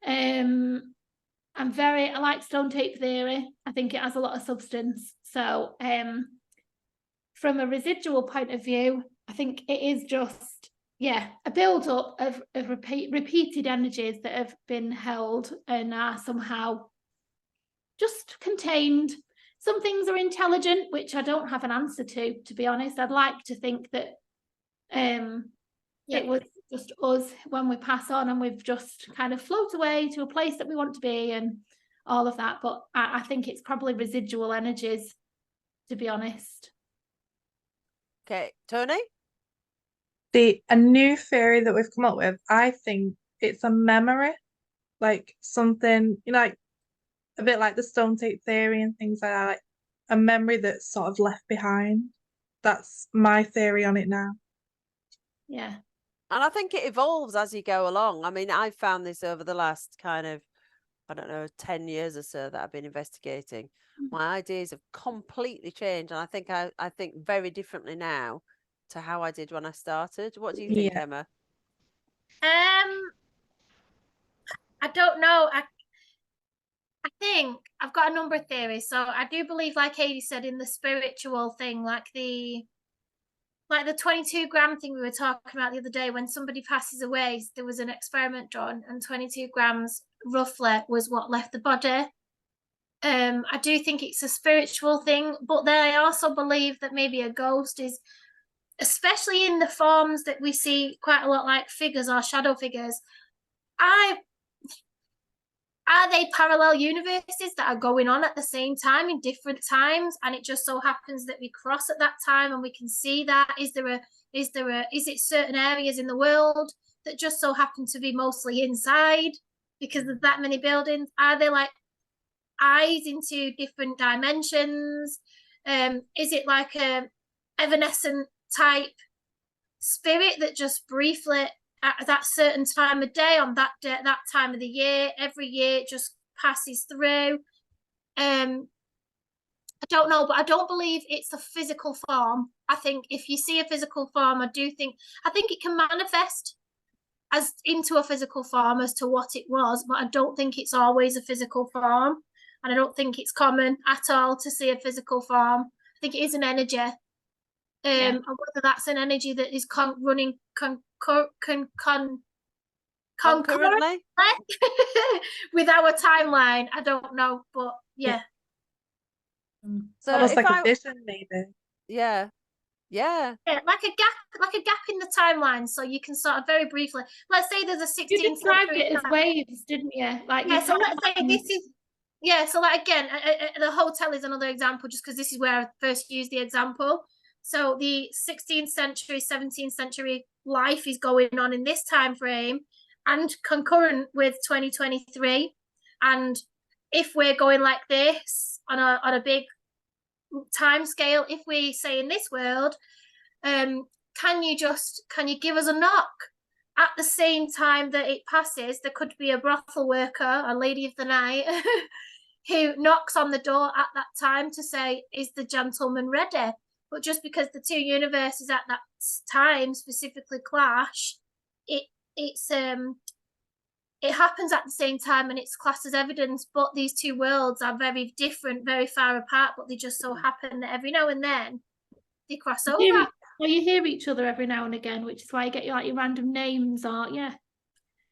I like stone tape theory. I think it has a lot of substance. So from a residual point of view, I think it is just, a build-up of repeated energies that have been held and are somehow just contained. Some things are intelligent, which I don't have an answer to be honest. I'd like to think that it was just us when we pass on and we've just kind of float away to a place that we want to be and all of that. But I think it's probably residual energies, to be honest. Okay, Tony? A new theory that we've come up with, I think it's a memory, like something, like a bit like the stone tape theory and things like that, like a memory that's sort of left behind. That's my theory on it now. Yeah. And I think it evolves as you go along. I mean, I've found this over the last kind of, 10 years or so that I've been investigating. My ideas have completely changed. And I think I think very differently now to how I did when I started. What do you think, Emma? I don't know. I think I've got a number of theories. So I do believe, like Adi said, in the spiritual thing, like the 22-gram thing we were talking about the other day. When somebody passes away, there was an experiment done, and 22 grams roughly was what left the body. I do think it's a spiritual thing, but then I also believe that maybe a ghost is, especially in the forms that we see quite a lot, like figures or shadow figures. Are they parallel universes that are going on at the same time in different times, and it just so happens that we cross at that time and we can see that? Is it certain areas in the world that just so happen to be mostly inside because there's that many buildings? Are they like eyes into different dimensions? Is it like a evanescent type spirit that just briefly at that certain time of day on that day, that time of the year, every year it just passes through? I don't know, but I don't believe it's a physical form. I think if you see a physical form, I think it can manifest as into a physical form as to what it was, but I don't think it's always a physical form, and I don't think it's common at all to see a physical form. I think it is an energy. And whether that's an energy that is running concurrently with our timeline, I don't know, but So almost like a vision, maybe. Yeah, like a gap in the timeline, so you can sort of very briefly, let's say there's a 16th You described century it as waves, didn't you? Like so let's say this is so like again, the hotel is another example, just because this is where I first used the example. So the 16th century, 17th century life is going on in this time frame and concurrent with 2023. And if we're going like this on a big time scale, if we say in this world, can you give us a knock at the same time that it passes? There could be a brothel worker, a lady of the night, who knocks on the door at that time to say, is the gentleman ready? But just because the two universes at that time specifically clash, it happens at the same time and it's classed as evidence. But these two worlds are very different, very far apart, but they just so happen that every now and then they cross over. Well, you hear each other every now and again, which is why you get your random names or yeah.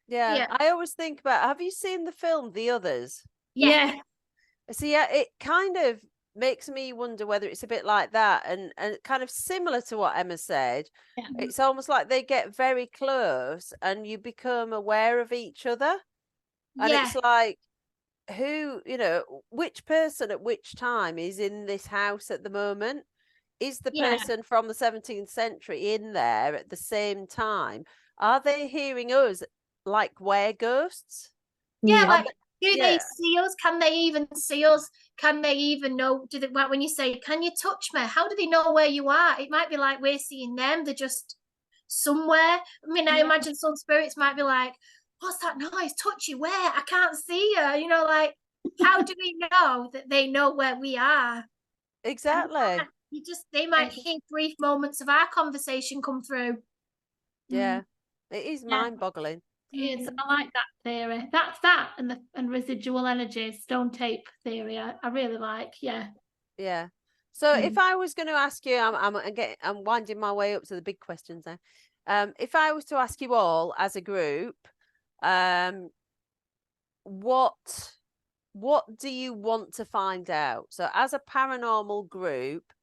I always think about, have you seen the film The Others? Yeah. See, it kind of makes me wonder whether it's a bit like that, and kind of similar to what Emma said. Yeah. It's almost like they get very close and you become aware of each other, and Yeah. it's like, who, which person at which time is in this house at the moment? Is the Yeah. person from the 17th century in there at the same time? Are they hearing us like we're ghosts? Yeah, Yeah. like, do they Yeah. see us? Can they even see us? Can they even know? Do they, when you say, "Can you touch me?" How do they know where you are? It might be like we're seeing them. They're just somewhere. I mean, I Yeah. imagine some spirits might be like, "What's that noise? Touch you where? I can't see you." You know, like, how do we know that they know where we are? Exactly. They might hear brief moments of our conversation come through. Yeah. It is Yeah. mind-boggling. It's, I like that theory. That's that, and residual energy, stone tape theory. I really like. Yeah. Yeah. So if I was going to ask you, I'm winding my way up to the big questions now. If I was to ask you all as a group, what do you want to find out? So as a paranormal group,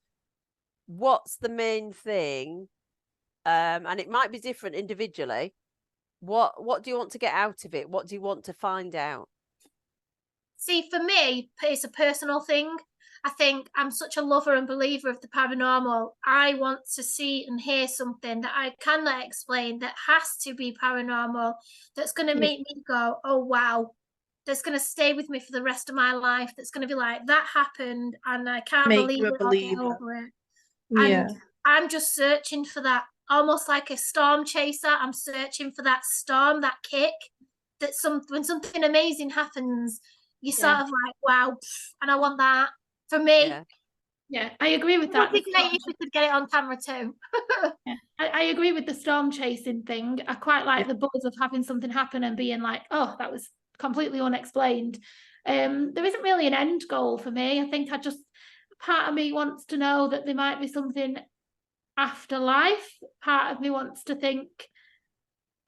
what's the main thing? And it might be different individually. What do you want to get out of it? What do you want to find out? See, for me, it's a personal thing. I think I'm such a lover and believer of the paranormal. I want to see and hear something that I cannot explain, that has to be paranormal, that's going to make me go, "Oh, wow." That's going to stay with me for the rest of my life. That's going to be like, that happened and I can't Make believe you a it. I'll get believer. over it. Yeah. And I'm just searching for that, almost like a storm chaser. I'm searching for that storm, that kick, when something amazing happens, you sort of like, wow, and I want that for me. Yeah, I agree with It that. would be great if we could get it on camera too. Yeah. I agree with the storm chasing thing. I quite like the buzz of having something happen and being like, oh, that was completely unexplained. There isn't really an end goal for me. I think part of me wants to know that there might be something after life. Part of me wants to think,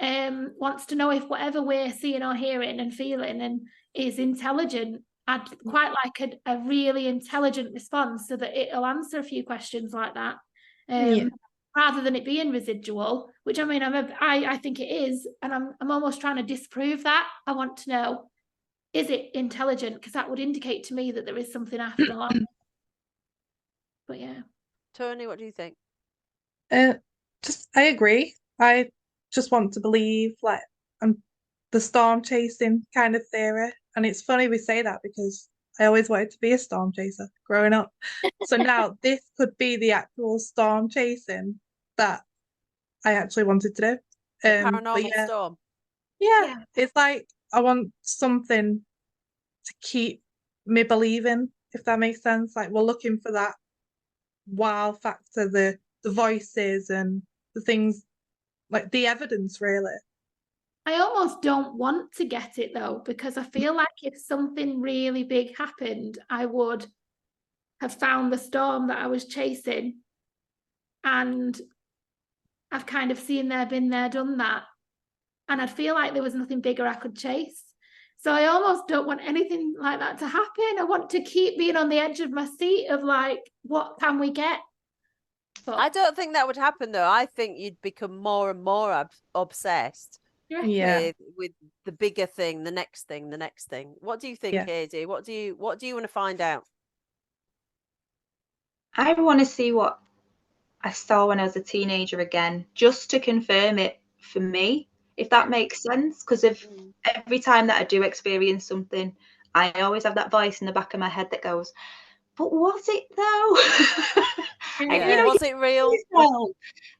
wants to know if whatever we're seeing or hearing and feeling and is intelligent. I'd quite like a really intelligent response so that it'll answer a few questions like that. Rather than it being residual, which I mean, I think it is, and I'm almost trying to disprove that. I want to know, is it intelligent? Because that would indicate to me that there is something after life. But yeah, Tony, what do you think? I agree. I just want to believe, like, the storm chasing kind of theory, and it's funny we say that because I always wanted to be a storm chaser growing up. So now this could be the actual storm chasing that I actually wanted to do. Paranormal storm. Yeah, it's like I want something to keep me believing, if that makes sense. Like, we're looking for that wow factor, the voices and the things, like the evidence, really. I almost don't want to get it though, because I feel like if something really big happened, I would have found the storm that I was chasing, and I've kind of been there, done that, and I'd feel like there was nothing bigger I could chase. So I almost don't want anything like that to happen. I want to keep being on the edge of my seat of like, what can we get? But I don't think that would happen though. I think you'd become more and more obsessed with the bigger thing, the next thing, the next thing. What do you think, Katie? What do you want to find out? I want to see what I saw when I was a teenager again, just to confirm it for me, if that makes sense. Because every time that I do experience something, I always have that voice in the back of my head that goes, "But was it though?" And, was it real?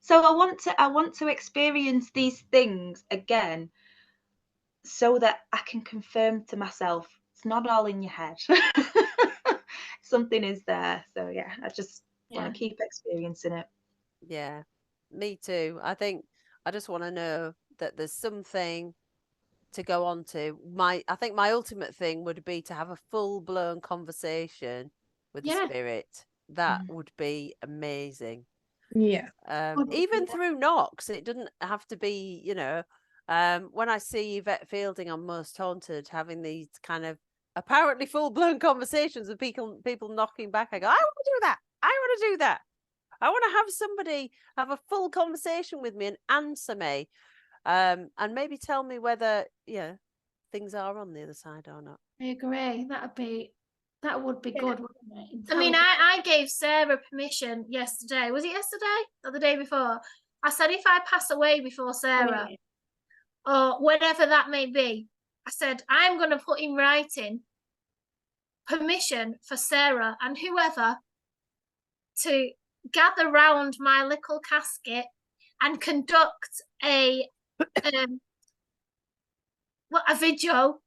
So I want to experience these things again, so that I can confirm to myself it's not all in your head. Something is there. So yeah, I just want to keep experiencing it. Yeah, me too. I think I just want to know that there's something to go on to. I think my ultimate thing would be to have a full-blown conversation with the spirit. That would be amazing. Yeah. Even through knocks. It doesn't have to be, when I see Yvette Fielding on Most Haunted having these kind of apparently full-blown conversations with people knocking back. I go, I want to do that. I want to do that. I want to have somebody have a full conversation with me and answer me, and maybe tell me whether things are on the other side or not. I agree. That would be good, wouldn't it? I mean, I gave Sarah permission yesterday. Was it yesterday or the day before? I said if I pass away before Sarah, or whatever that may be, I said I'm going to put in writing permission for Sarah and whoever to gather round my little casket and conduct a vigil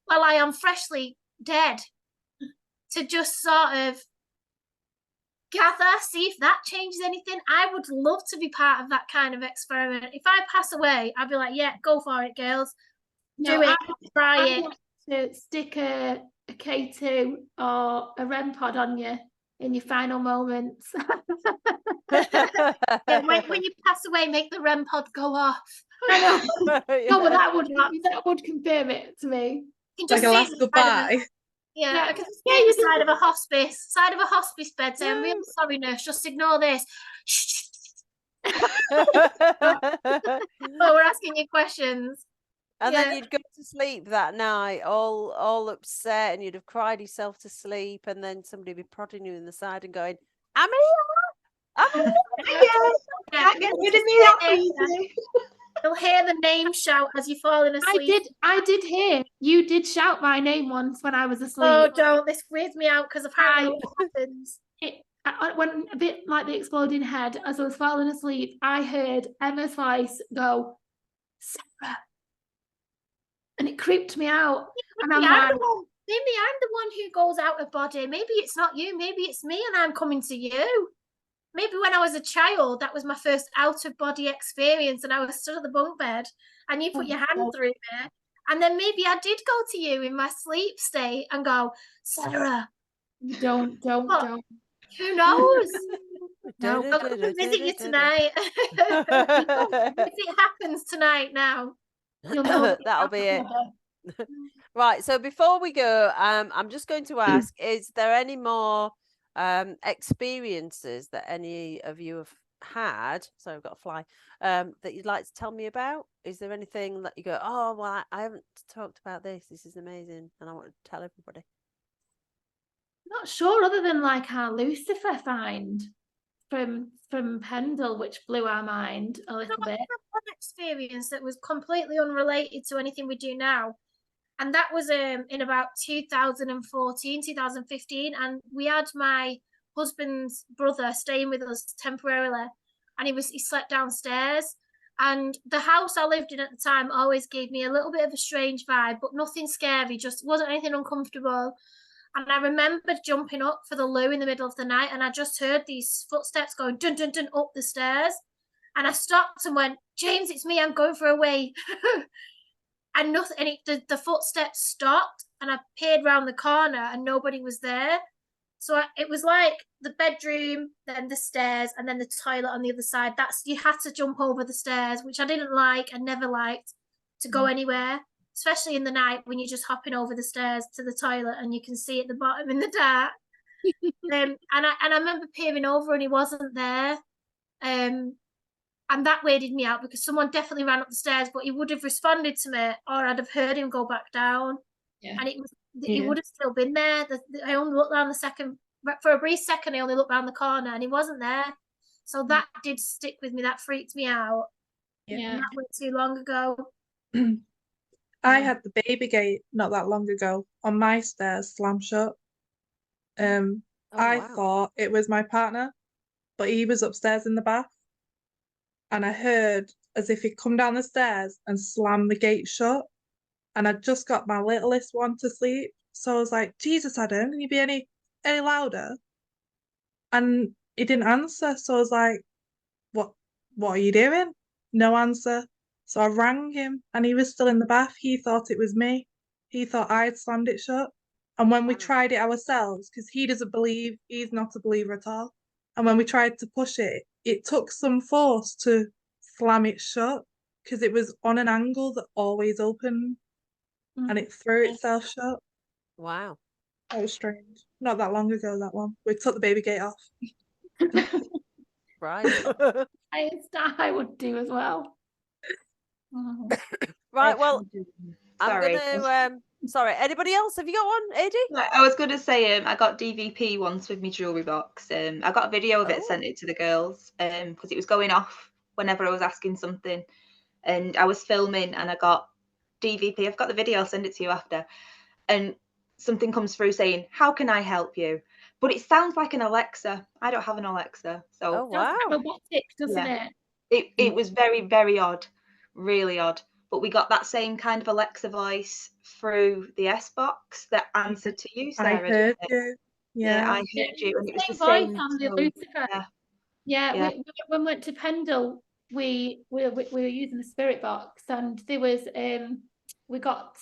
while I am freshly dead, to just sort of gather, see if that changes anything. I would love to be part of that kind of experiment. If I pass away, I'd be like, yeah, go for it, girls. Do it, try it. Want to stick a K2 or a REM pod on you in your final moments. Yeah, when you pass away, make the REM pod go off. I know. No, but that would confirm it to me. Like a last goodbye. Yeah, I can see the side of a hospice bed saying, I'm really sorry, nurse, just ignore this. Oh, we're asking you questions. And then you'd go to sleep that night all upset, and you'd have cried yourself to sleep, and then somebody would be prodding you in the side and going, I'm here! Can't get rid of me that easy. You'll hear the name shout as you're falling asleep. I did hear you did shout my name once when I was asleep. Oh, don't. This weirds me out because apparently what happens. When a bit like the exploding head, as I was falling asleep, I heard Emma's voice go, Sarah. And it creeped me out. And maybe I'm the one who goes out of body. Maybe it's not you. Maybe it's me and I'm coming to you. Maybe when I was a child, that was my first out-of-body experience, and I was stood at the bunk bed, and you put your hand through me, and then maybe I did go to you in my sleep state and go, Sarah. Don't. Who knows? No, I'll come and visit you tonight. If it happens tonight now, you'll know that'll be it. Right, so before we go, I'm just going to ask, is there any more experiences that any of you have had, so I've got a fly, that you'd like to tell me about? Is there anything that you go, oh well, I haven't talked about this is amazing and I want to tell everybody? Not sure, other than like our Lucifer find from Pendle, which blew our mind a little bit. One experience that was completely unrelated to anything we do now, and that was in about 2014, 2015. And we had my husband's brother staying with us temporarily. And he slept downstairs. And the house I lived in at the time always gave me a little bit of a strange vibe, but nothing scary, just wasn't anything uncomfortable. And I remember jumping up for the loo in the middle of the night, and I just heard these footsteps going dun, dun, dun up the stairs. And I stopped and went, James, it's me, I'm going for a wee. And nothing, and the footsteps stopped, and I peered round the corner and nobody was there. So it was like the bedroom, then the stairs, and then the toilet on the other side. You had to jump over the stairs, which I didn't like and never liked, to go anywhere, especially in the night when you're just hopping over the stairs to the toilet and you can see at the bottom in the dark. And I remember peering over and he wasn't there. And that weirded me out because someone definitely ran up the stairs, but he would have responded to me, or I'd have heard him go back down. Yeah. And he would have still been there. I only looked around for a brief second, I only looked around the corner and he wasn't there. So that did stick with me. That freaked me out. Yeah. And that went too long ago. I had the baby gate not that long ago on my stairs slam shut. I thought it was my partner, but he was upstairs in the bath. And I heard as if he'd come down the stairs and slam the gate shut. And I just got my littlest one to sleep. So I was like, Jesus, Adam, can you be any louder? And he didn't answer. So I was like, what are you doing? No answer. So I rang him and he was still in the bath. He thought it was me. He thought I'd slammed it shut. And when we tried it ourselves, because he's not a believer at all. And when we tried to push it, it took some force to slam it shut because it was on an angle that always opened and it threw itself shut. Wow. That was strange. Not that long ago, that one. We took the baby gate off. Right. I would do as well. Oh. Right. Well, I'm Sorry. gonna. Sorry. Anybody else? Have you got one, AD? I was going to say, I got DVP once with my jewellery box. I got a video of it, sent it to the girls, because it was going off whenever I was asking something. And I was filming and I got DVP. I've got the video, I'll send it to you after. And something comes through saying, "How can I help you?" But it sounds like an Alexa. I don't have an Alexa. So Oh, wow. Robotic, doesn't it? it was very, very odd. Really odd. But we got that same kind of Alexa voice through the S box that answered to you, Sarah. I heard you. Yeah, I Yeah. heard you, and it was the voice same on the tone. Lucifer. Yeah. When we went to Pendle, we were using the spirit box, and there was we got,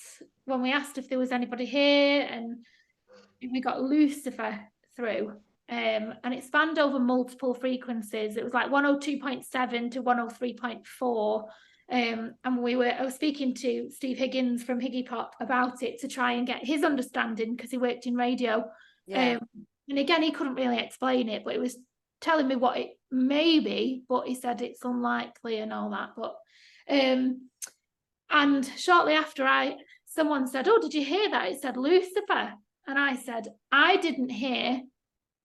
when we asked if there was anybody here, and we got Lucifer through, and it spanned over multiple frequencies. It was like 102.7 to 103.4. And I was speaking to Steve Higgins from Higgy Pop about it to try and get his understanding, because he worked in radio. Yeah. And again, he couldn't really explain it, but it was telling me what it may be, but he said it's unlikely and all that. But and shortly after, someone said, "Oh, did you hear that? It said Lucifer." And I said, "I didn't hear."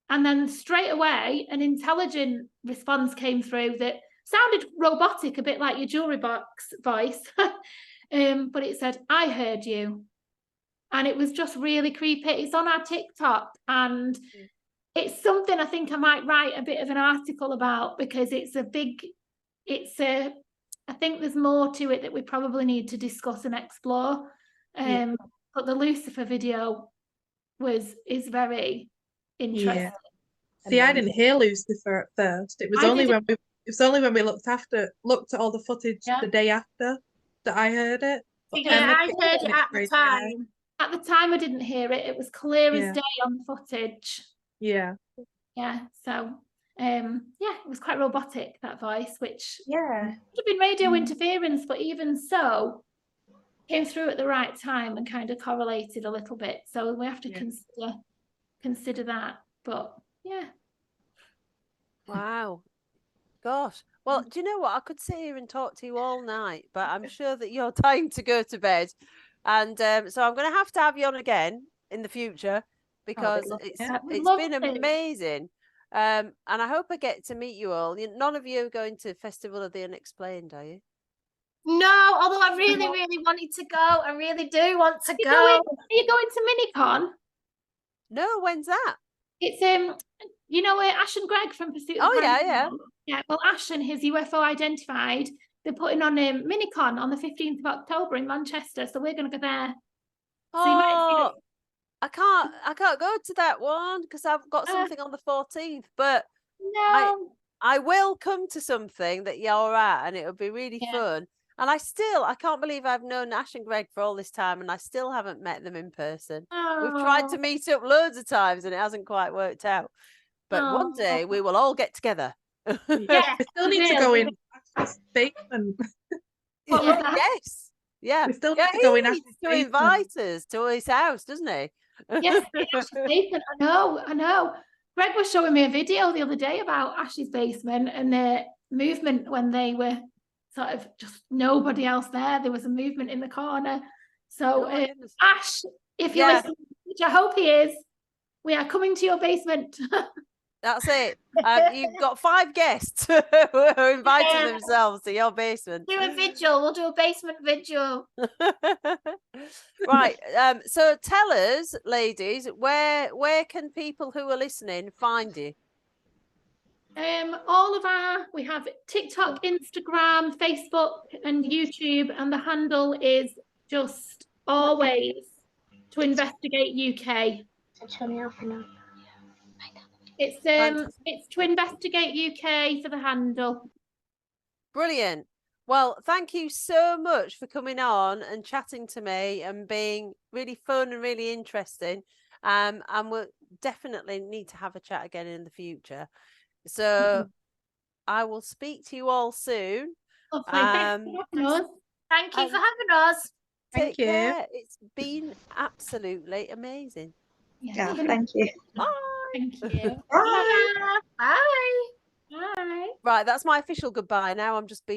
And then straight away, an intelligent response came through that sounded robotic, a bit like your jewelry box voice. But it said, "I heard you." And it was just really creepy. It's on our TikTok, and it's something I think I might write a bit of an article about, because I think there's more to it that we probably need to discuss and explore. But the Lucifer video is very interesting. Yeah. See, I didn't hear Lucifer at first. It was I only didn't- when we looked at all the footage the day after that I heard it. But Yeah, Emma I kept heard saying it at the straight away. time. At the time, I didn't hear it. It was clear Yeah. as day on the footage. Yeah. Yeah. So, it was quite robotic, that voice, which Yeah. could have been radio interference, but even so, came through at the right time and kind of correlated a little bit. So we have to consider that. But yeah. Wow. Gosh. Well, do you know what? I could sit here and talk to you all night, but I'm sure that you're dying to go to bed. And so I'm going to have you on again in the future, because it's been amazing. And I hope I get to meet you all. None of you are going to Festival of the Unexplained, are you? No, although I really, really wanted to go. I really do want to go. Are you going to Minicon? No, when's that? It's Ash and Greg from Pursuit of the Paranormal. Yeah. Well, Ash and his UFO Identified, they're putting on a Minicon on the 15th of October in Manchester, so we're going to go there. Oh, so you might see I can't go to that one because I've got something on the 14th. But no, I will come to something that you're at, and it'll be really fun. And I can't believe I've known Ash and Greg for all this time, and I still haven't met them in person. We've tried to meet up loads of times, and it hasn't quite worked out. But one day we will all get together. Yeah, we still need to go in Ash's basement. Yes. Yeah. We still need to go in Ash's to invite us to his house, doesn't he? Yes, Ash's basement. I know. Greg was showing me a video the other day about Ash's basement and the movement when they were sort of just nobody else there. There was a movement in the corner. So Ash, if you're listening, which I hope he is, we are coming to your basement. That's it. You've got 5 guests who are inviting themselves to your basement. Do a vigil. We'll do a basement vigil. Right. So tell us, ladies, where can people who are listening find you? We have TikTok, Instagram, Facebook, and YouTube, and the handle is just always Twinvestigate UK. It's Twinvestigate UK for the handle. Brilliant. Well, thank you so much for coming on and chatting to me and being really fun and really interesting. And we'll definitely need to have a chat again in the future. So I will speak to you all soon. Thank you for having us. Thank you for having us. Thank Take you. care. It's been absolutely amazing. Yeah, thank you. Bye. Thank you. Bye. Bye. Bye. Right, that's my official goodbye now. I'm just being